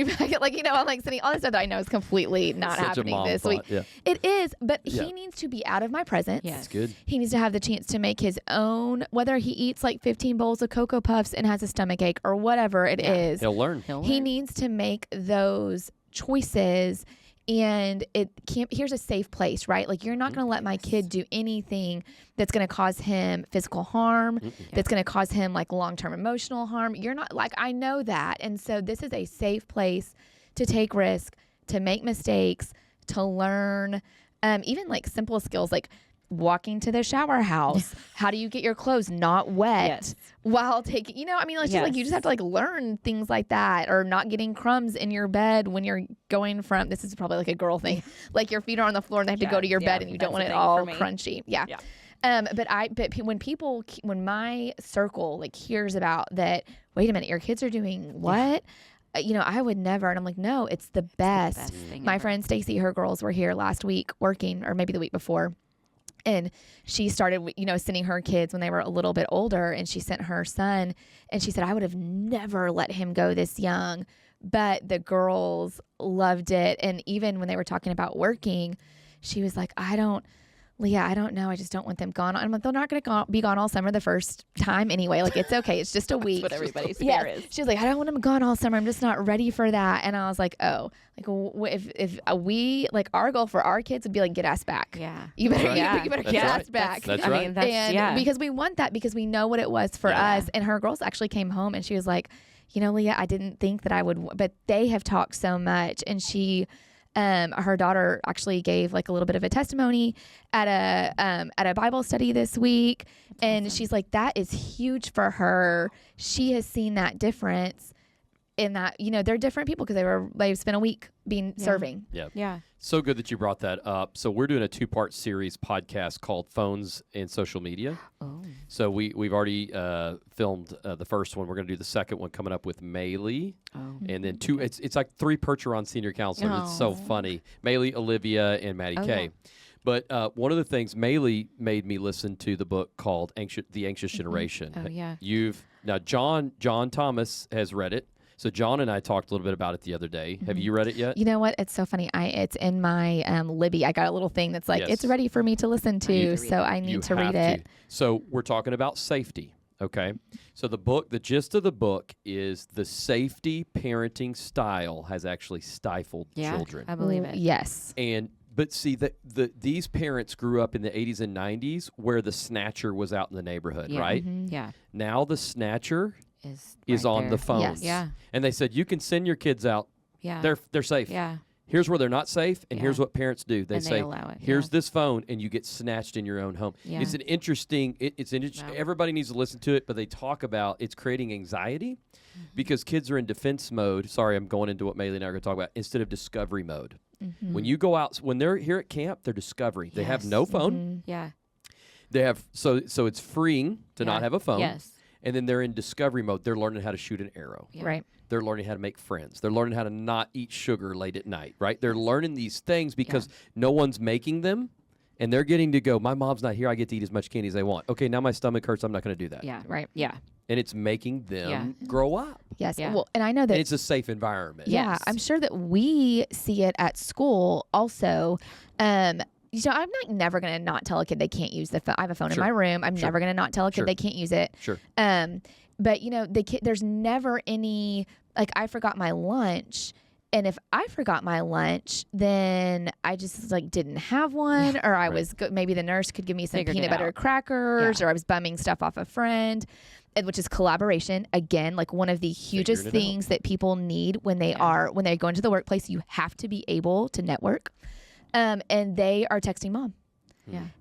packet. I'm like sending all this stuff that I know is completely not happening this week. Yeah. It is, but he needs to be out of my presence. Yes. That's good. He needs to have the chance to make his own, whether he eats like 15 bowls of Cocoa Puffs and has a stomach ache or whatever it is. He'll learn. He needs to make those choices. And here's a safe place, right? Like, you're not going to let my kid do anything that's going to cause him physical harm, that's going to cause him like long-term emotional harm. You're not like, I know that. And so this is a safe place to take risk, to make mistakes, to learn, even like simple skills like walking to the shower house. How do you get your clothes not wet while taking, just like, you just have to like learn things like that, or not getting crumbs in your bed when you're going from, this is probably like a girl thing, like your feet are on the floor and they have to go to your bed and you don't want it all crunchy. But when my circle like hears about that, wait a minute, your kids are doing what? I would never. And I'm like, no, it's the best. It's the best thing my ever. friend Stacy, her girls were here last week working, or maybe the week before. And she started, sending her kids when they were a little bit older, and she sent her son, and she said, I would have never let him go this young, but the girls loved it. And even when they were talking about working, she was like, Leah, I don't know. I just don't want them gone. I'm like, they're not going to be gone all summer the first time anyway. Like, it's okay. It's just a week. That's what everybody's fear is. She was like, I don't want them gone all summer. I'm just not ready for that. And I was like, oh, like if we, like, our goal for our kids would be like, get us back. Yeah. You better, Right. you better That's get right. us back. That's I right. mean, that's, Because we want that, because we know what it was for us. And her girls actually came home and she was like, Leah, I didn't think that I would, but they have talked so much. And her daughter actually gave like a little bit of a testimony at a Bible study this week. And she's like, that is huge for her. She has seen that difference in that, they're different people because they've spent a week serving. Yeah. So good that you brought that up. So we're doing a 2-part series podcast called Phones and Social Media. Oh. So we've already filmed the first one. We're going to do the second one coming up with Maylee. Oh. And then it's like 3 Percheron senior counselors. It's so funny. Maylee, Olivia, and Maddie Kay. Yeah. But one of the things, Maylee made me listen to the book called The Anxious Generation. Oh, yeah. Now John Thomas has read it. So John and I talked a little bit about it the other day. Have you read it yet? You know what? It's so funny. It's in my Libby. I got a little thing that's like, Yes. it's ready for me to listen to. So I need to read it. So we're talking about safety. Okay. So the gist of the book is the safety parenting style has actually stifled children. I believe it. Yes. But see, these parents grew up in the 80s and 90s where the snatcher was out in the neighborhood, right? Yeah. Now the snatcher right is on there. the phone. Yes. Yeah. And they said, you can send your kids out. Yeah. They're safe. Yeah. Here's where they're not safe, and here's what parents do. They And say, they allow it, here's this phone, and you get snatched in your own home. Yeah. It's an interesting, Wow. everybody needs to listen to it, but they talk about it's creating anxiety because kids are in defense mode. Sorry, I'm going into what Maylee and I are going to talk about, instead of discovery mode. When you go out, when they're here at camp, they're discovery. They have no phone. Yeah. They have, so it's freeing to not have a phone. Yes. And then they're in discovery mode. They're learning how to shoot an arrow. Yeah. Right. They're learning how to make friends. They're learning how to not eat sugar late at night, right? They're learning these things because no one's making them, and they're getting to go, my mom's not here, I get to eat as much candy as I want. Okay, now my stomach hurts, I'm not going to do that. Yeah. Right. Yeah. And it's making them grow up. Yes. Yeah. Well, and I know that. And it's a safe environment. Yeah, Yes. I'm sure that we see it at school also. I'm never going to not tell a kid they can't use the phone. I have a phone in Sure. my room. I'm Sure. never going to not tell a kid Sure. they can't use it. Sure. But the kid, there's never any, like, I forgot my lunch. And if I forgot my lunch, then I just didn't have one, or I was maybe the nurse could give me some Figured peanut it butter out. crackers, or I was bumming stuff off a friend, which is collaboration. Again, like one of the hugest Figuring it out. things that people need when they go into the workplace. You have to be able to network, and they are texting mom,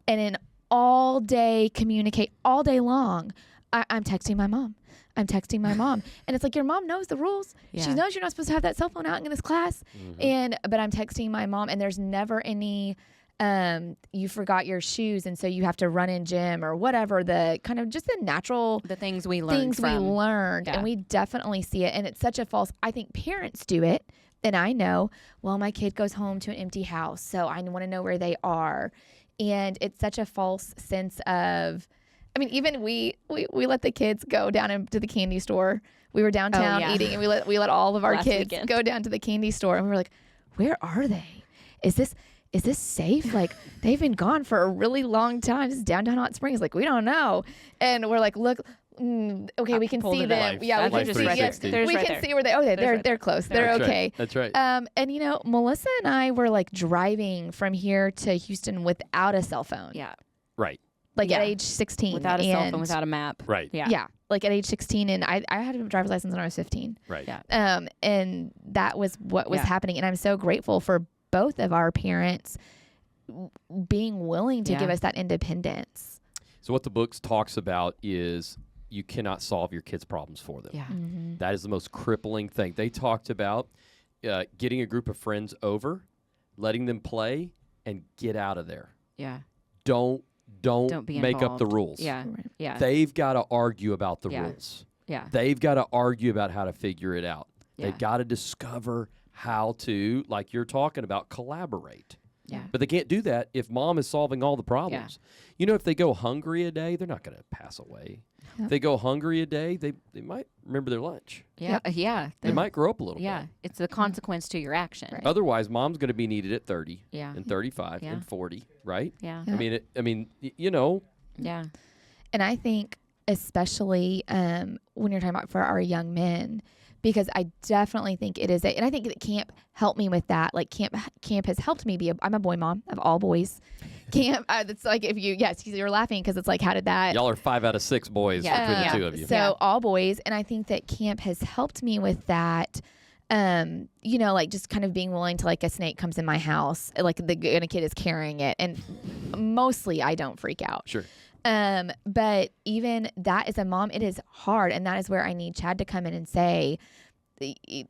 and in all day communicate all day long. I'm texting my mom. I'm texting my mom. And it's like, your mom knows the rules. Yeah. She knows you're not supposed to have that cell phone out in this class. But I'm texting my mom, and there's never any, you forgot your shoes, and so you have to run in gym or whatever, the kind of just the natural The things we learned learned. Yeah. And we definitely see it. And it's such a false, I think parents do it. And I know, well, my kid goes home to an empty house, so I want to know where they are. And it's such a false sense of, I mean, even we let the kids go down into the candy store. We were downtown eating, and we let all of our Last kids weekend. go down to the candy store, and we were like, where are they? Is this safe? Like, they've been gone for a really long time. This is downtown Hot Springs. Like, we don't know. And we're like, look, okay, we can pulled see it them. up. Yeah, we Life can see. 360. Yeah, There's we right can there. see where they. Okay, There's right they're close. They're That's okay. Right. That's right. And Melissa and I were like driving from here to Houston without a cell phone. Yeah. Right. Like at Yeah. age 16. Without a cell phone, and- without a map. Right. Yeah. Yeah, like at age 16, and I had a driver's license when I was 15. Right. Yeah. And that was what was Yeah. happening, and I'm so grateful for both of our parents being willing to Yeah. give us that independence. So what the book talks about is you cannot solve your kids' problems for them. Yeah. That is the most crippling thing. They talked about getting a group of friends over, letting them play, and get out of there. Yeah. Don't Don't be make up the involved. rules. Yeah. Yeah. They've got to argue about the Yeah. rules. Yeah. They've got to argue about how to figure it out. Yeah. They've got to discover how to, like you're talking about, collaborate. Yeah. But they can't do that if mom is solving all the problems. You know, if they go hungry a day, they're not going to pass away. Yep. If they go hungry a day, they might remember their lunch. Yeah. Yeah. They might grow up a little Yeah. bit. It's the consequence to your action. Right. Otherwise, mom's going to be needed at 30 Yeah. and 35 Yeah. and 40, right? Yeah. Yeah. I mean, you know, Yeah. And I think especially when you're talking about for our young men, because I definitely think it is and I think that camp helped me with that. Like camp has helped me I'm a boy mom of all boys. Camp, it's like you're laughing because it's like, how did that? y'all are 5 out of 6 boys Yeah. between Yeah. the two of you. So all boys, and I think that camp has helped me with that. Like just kind of being willing to, like, a snake comes in my house, like and a kid is carrying it, and mostly I don't freak out. Sure. But even that as a mom, it is hard, and that is where I need Chad to come in and say,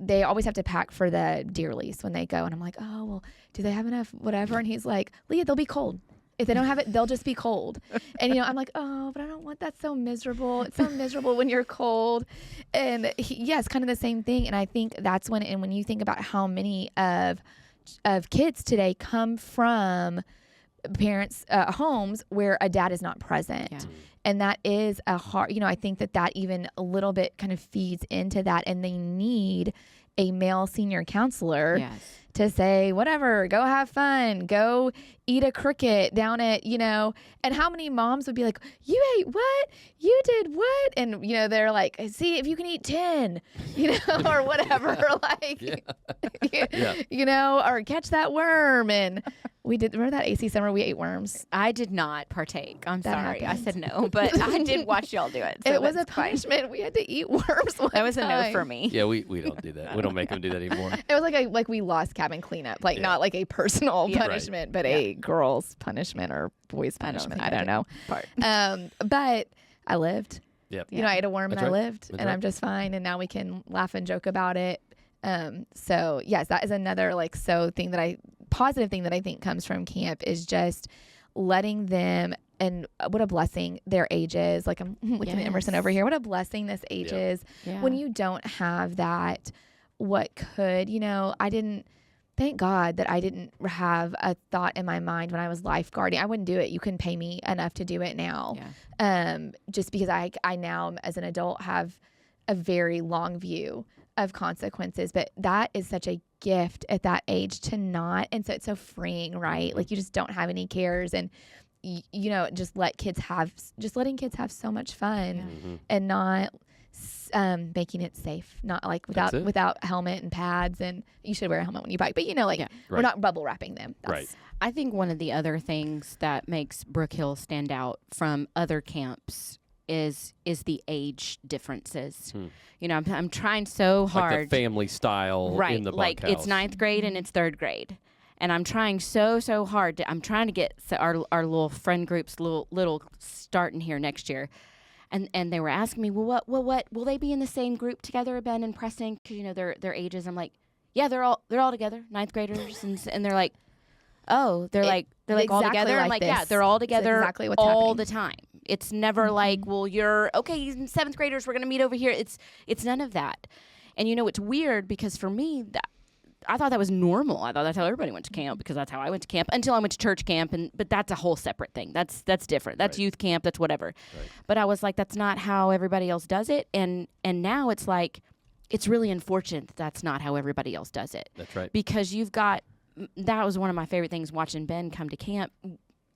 they always have to pack for the deer lease when they go, and I'm like, oh well, do they have enough whatever? And he's like, Leah, they'll be cold. If they don't have it, they'll just be cold. And I'm like, oh, but I don't want that. So miserable. It's so miserable when you're cold. And it's kind of the same thing. And I think that's when you think about how many of kids today come from parents' homes where a dad is not present. Yeah. And that is a hard, I think that even a little bit kind of feeds into that. And they need a male senior counselor Yes. to say, whatever, go have fun, go eat a cricket down at, and how many moms would be like, you ate what? You did what? And, they're like, see if you can eat 10, or whatever, like, or catch that worm. And remember that AC summer we ate worms? I did not partake. I'm That sorry. happened. I said no, but I did watch y'all do it. So It was a that's fine. punishment. We had to eat worms one That was a no time. for me. Yeah, we don't do that. We don't make them do that anymore. It was like we lost cabin cleanup, like Yeah. not like a personal Yeah. punishment, but a girl's punishment or boy's I don't punishment. think I I don't know. Part. But I lived. Yep. I ate a worm That's and I right. lived, That's and right. I'm just fine. And now we can laugh and joke about it. So yes, that is another positive thing that I think comes from camp is just letting them, and what a blessing their age is. Like I'm looking at Emerson over here. What a blessing this age is when you don't have that. What could, thank God that I didn't have a thought in my mind when I was lifeguarding. I wouldn't do it. You couldn't pay me enough to do it now. Just because I now as an adult have a very long view of consequences, but that is such a gift at that age to not. And so it's so freeing, right? Like you just don't have any cares, and just letting kids have so much fun and not making it safe, not like without helmet and pads, and you should wear a helmet when you bike, but we're not bubble wrapping them. I think one of the other things that makes Brook Hill stand out from other camps is the age differences. I'm trying so hard. Like the family style in the bunkhouse. Like it's 9th grade and it's 3rd grade. And I'm trying so hard. I'm trying to get our little friend groups little starting here next year. And they were asking me, well, what will they be in the same group together, Ben and Preston? Because their ages. I'm like, yeah, they're all together, 9th graders, and they're like, oh, they're like all together. I'm like, yeah, they're all together exactly what's all happening. the time. It's never like, well, you're okay. 7th graders, we're gonna meet over here. It's none of that. And it's weird because for me, I thought that was normal. I thought that's how everybody went to camp because that's how I went to camp until I went to church camp. But that's a whole separate thing. That's different. That's youth camp. That's whatever. Right. But I was like, that's not how everybody else does it. And now it's like, it's really unfortunate that that's not how everybody else does it. That's right. Because that was one of my favorite things watching Ben come to camp.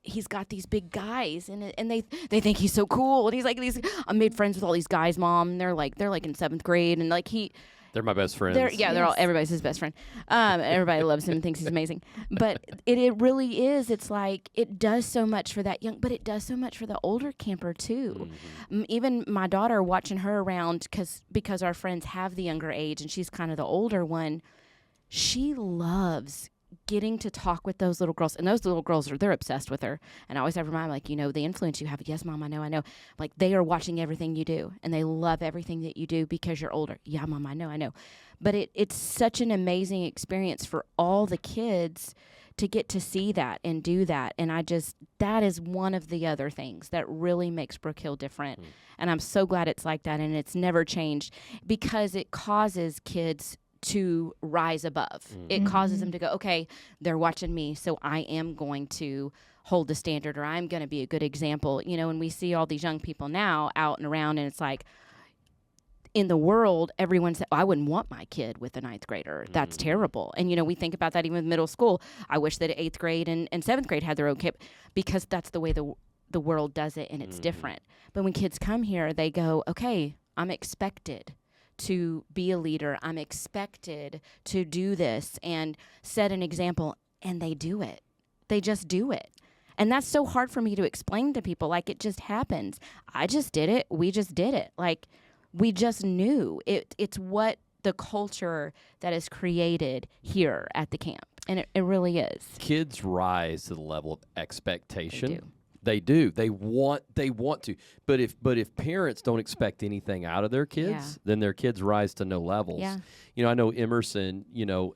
He's got these big guys, and they think he's so cool. And he's like, I made friends with all these guys, Mom. And they're like in 7th grade, and like they're my best friends. They're all, everybody's his best friend. Everybody loves him and thinks he's amazing. But it really is. It's like it does so much for that young, but it does so much for the older camper too. Even my daughter, watching her around because our friends have the younger age and she's kind of the older one. She loves getting to talk with those little girls, and those little girls they're obsessed with her. And I always have her mind like, the influence you have. Yes, Mom, I know. Like they are watching everything you do, and they love everything that you do because you're older. Yeah, Mom, I know. But it's such an amazing experience for all the kids to get to see that and do that. And that is one of the other things that really makes Brook Hill different. And I'm so glad it's like that, and it's never changed because it causes kids to rise above. It causes them to go, okay, they're watching me, so I am going to hold the standard, or I'm going to be a good example. And we see all these young people now out and around, and it's like, in the world, everyone said, I wouldn't want my kid with a 9th grader. That's terrible. And, we think about that even with middle school. I wish that 8th grade and 7th grade had their own camp because that's the way the world does it, and it's different. But when kids come here, they go, okay, I'm expected to be a leader. I'm expected to do this and set an example, and they do it. They just do it. And that's so hard for me to explain to people. Like, it just happens. I just did it. We just did it. Like, we just knew. It's what the culture that is created here at the camp. And it really is. Kids rise to the level of expectation. They do. They do. They want to. But if parents don't expect anything out of their kids, then their kids rise to no levels. Yeah. I know Emerson,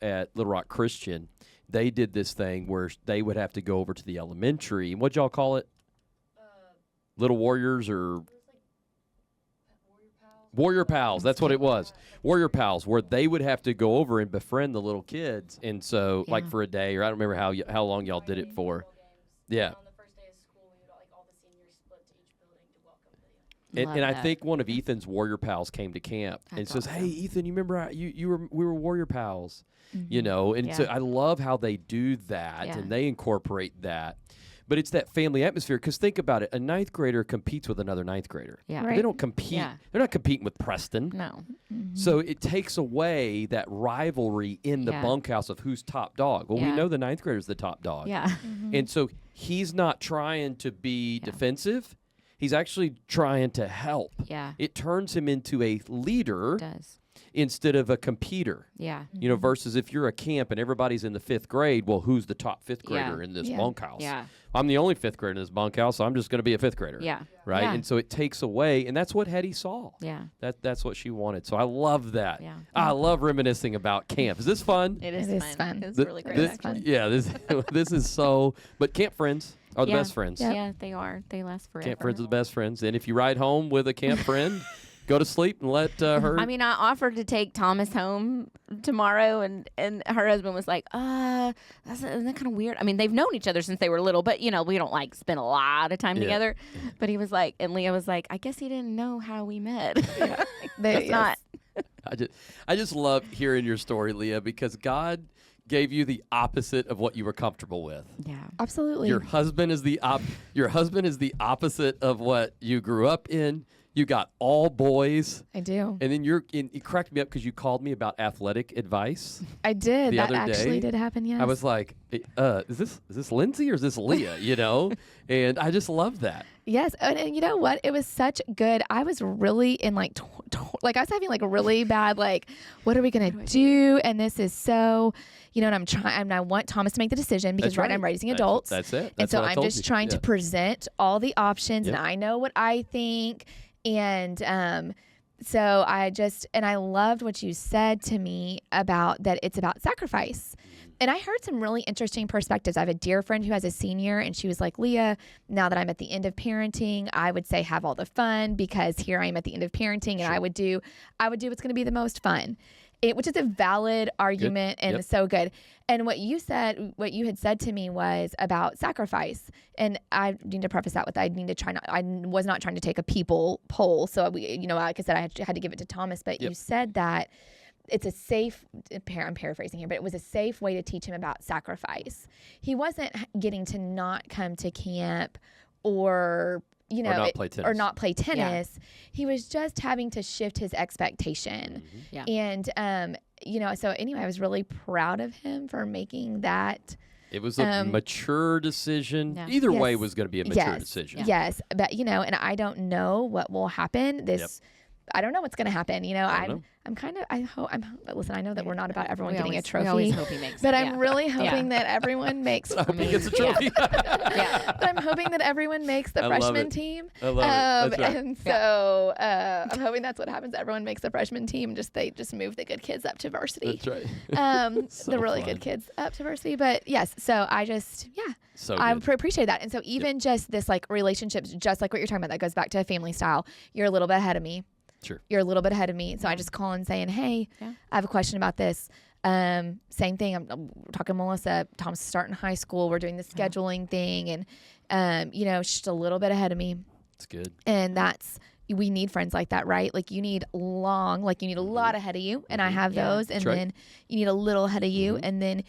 at Little Rock Christian, they did this thing where they would have to go over to the elementary. And what'd y'all call it? Little Warriors or Warrior Pals. That's what it was. Warrior Pals, where they would have to go over and befriend the little kids. And so, like for a day, or I don't remember how long y'all did it for. Yeah. And I think one of Ethan's Warrior Pals came to camp and says, "Hey, Ethan, you remember we were Warrior Pals, And so I love how they do that and they incorporate that. But it's that family atmosphere because think about it: a 9th grader competes with another 9th grader. Yeah, right. They don't compete. Yeah. They're not competing with Preston. No. So it takes away that rivalry in the bunkhouse of who's top dog. Well, we know the 9th grader's the top dog. Yeah. And so he's not trying to be defensive. He's actually trying to help. Yeah. It turns him into a leader. It does. Instead of a competitor. Yeah. Versus if you're a camp and everybody's in the 5th grade, well, who's the top 5th grader in this bunkhouse? Yeah. I'm the only 5th grader in this bunkhouse, so I'm just going to be a 5th grader. Yeah. Right? Yeah. And so it takes away, and that's what Hetty saw. Yeah. That's what she wanted. So I love that. Yeah. I love reminiscing about camp. Is this fun? It is fun. fun. It's really great, actually. Yeah, this is so, but camp friends Are the Yeah. best friends. Yep. Yeah, they are. They last forever. Camp friends are the best friends. And if you ride home with a camp friend, go to sleep and let her. I mean, I offered to take Thomas home tomorrow, and her husband was like, isn't that kind of weird? I mean, they've known each other since they were little, but, we don't, like, spend a lot of time Yeah. together. But he was like, and Leah was like, I guess he didn't know how we met. They- That's not. I just love hearing your story, Leah, because God gave you the opposite of what you were comfortable with. Yeah. Absolutely. Your husband is the opposite of what you grew up in. You got all boys. I do. And then you cracked me up because you called me about athletic advice. I did. The That other actually day, did happen, yes. I was like, is this Lindsay or is this Leah? And I just love that. Yes, and you know what? It was such good. I was really in like I was having like a really bad what are we gonna do? And this is so, and I'm trying. And I want Thomas to make the decision because That's right. I'm raising That's- adults. that's it. And That's so what I I'm told just you. trying to Yeah. present all the options, Yep. and I know what I think. And so I loved what you said to me about that. It's about sacrifice. And I heard some really interesting perspectives. I have a dear friend who has a senior, and she was like, Leah, now that I'm at the end of parenting, I would say have all the fun because here I am at the end of parenting, and I would do what's going to be the most fun, which is a valid argument and Yep. so good. And what you had said to me was about sacrifice. And I need to preface that with I was not trying to take a people poll. So like I said, I had to give it to Thomas, but Yep. you said that it's a safe, I'm paraphrasing here, but it was a safe way to teach him about sacrifice. He wasn't getting to not come to camp or, not play tennis. or not play tennis. He was just having to shift his expectation. Yeah. And, so anyway, I was really proud of him for making that. It was a mature decision. Yeah. Either way Yes. was going to be a mature Yes. decision. Yes. But, and I don't know what will happen. I don't know what's going to happen. Listen, I know that we're not about everyone getting a trophy. We always hope he makes But it. I'm really hoping that everyone makes. I hope he gets a trophy. But I'm hoping that everyone makes the I love freshman it. team. I love it. That's right. And so I'm hoping that's what happens. Everyone makes the freshman team. They just move the good kids up to varsity. That's right. So the really fun. good kids up to varsity. But yes, so I just So I good. appreciate that. And so even just this relationships, just like what you're talking about, that goes back to a family style. You're a little bit ahead of me. Sure. You're a little bit ahead of me. So I just call and saying, hey, Yeah. I have a question about this. Same thing. I'm talking to Melissa. Tom's starting high school. We're doing the scheduling thing. And, she's just a little bit ahead of me. It's good. And we need friends like that, right? Like you need a lot ahead of you. And I have Yeah. those. And That's right. then you need a little ahead of you. Mhm. And then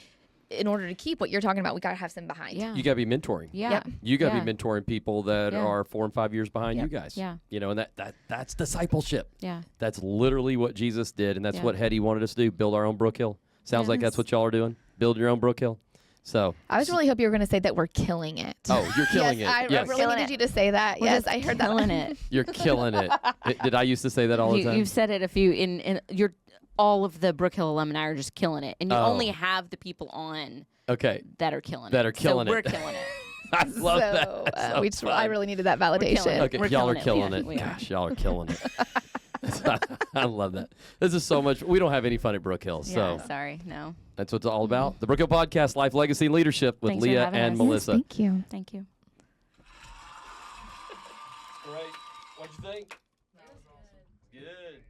in order to keep what you're talking about, we got to have some behind. Yeah. You got to be mentoring. Yeah. Yep. You got to Yeah. be mentoring people that Yeah. are 4 and 5 years behind Yep. you guys. Yeah. And that's discipleship. Yeah. That's literally what Jesus did, and that's Yeah. what Hetty wanted us to do, build our own Brook Hill. Sounds like that's Yes. what y'all are doing, build your own Brook Hill. So I was really hoping you were going to say that we're killing it. Oh, you're killing yes, it. I Yes. really needed you to say that. We're yes, just I heard that. killing it. You're killing it. Did I used to say that all the time? You've said it a few in your all of the Brook Hill alumni are just killing it, and you Oh. only have the people on Okay. that are killing That it. are killing so it. We're killing it. I love that. So, That's so we just, fun. I really needed that killing validation. it. Okay, We're y'all are killing killing it. it. We are. Gosh, y'all are killing it. I love that. This is so much. We don't have any fun at Brook Hill, so Yeah, sorry, no. that's what it's all about. The Brook Hill Podcast, Life, Legacy, and Leadership with Thanks for Leah having and us. Melissa. Thank you. Thank you. Great. What'd you think? Good.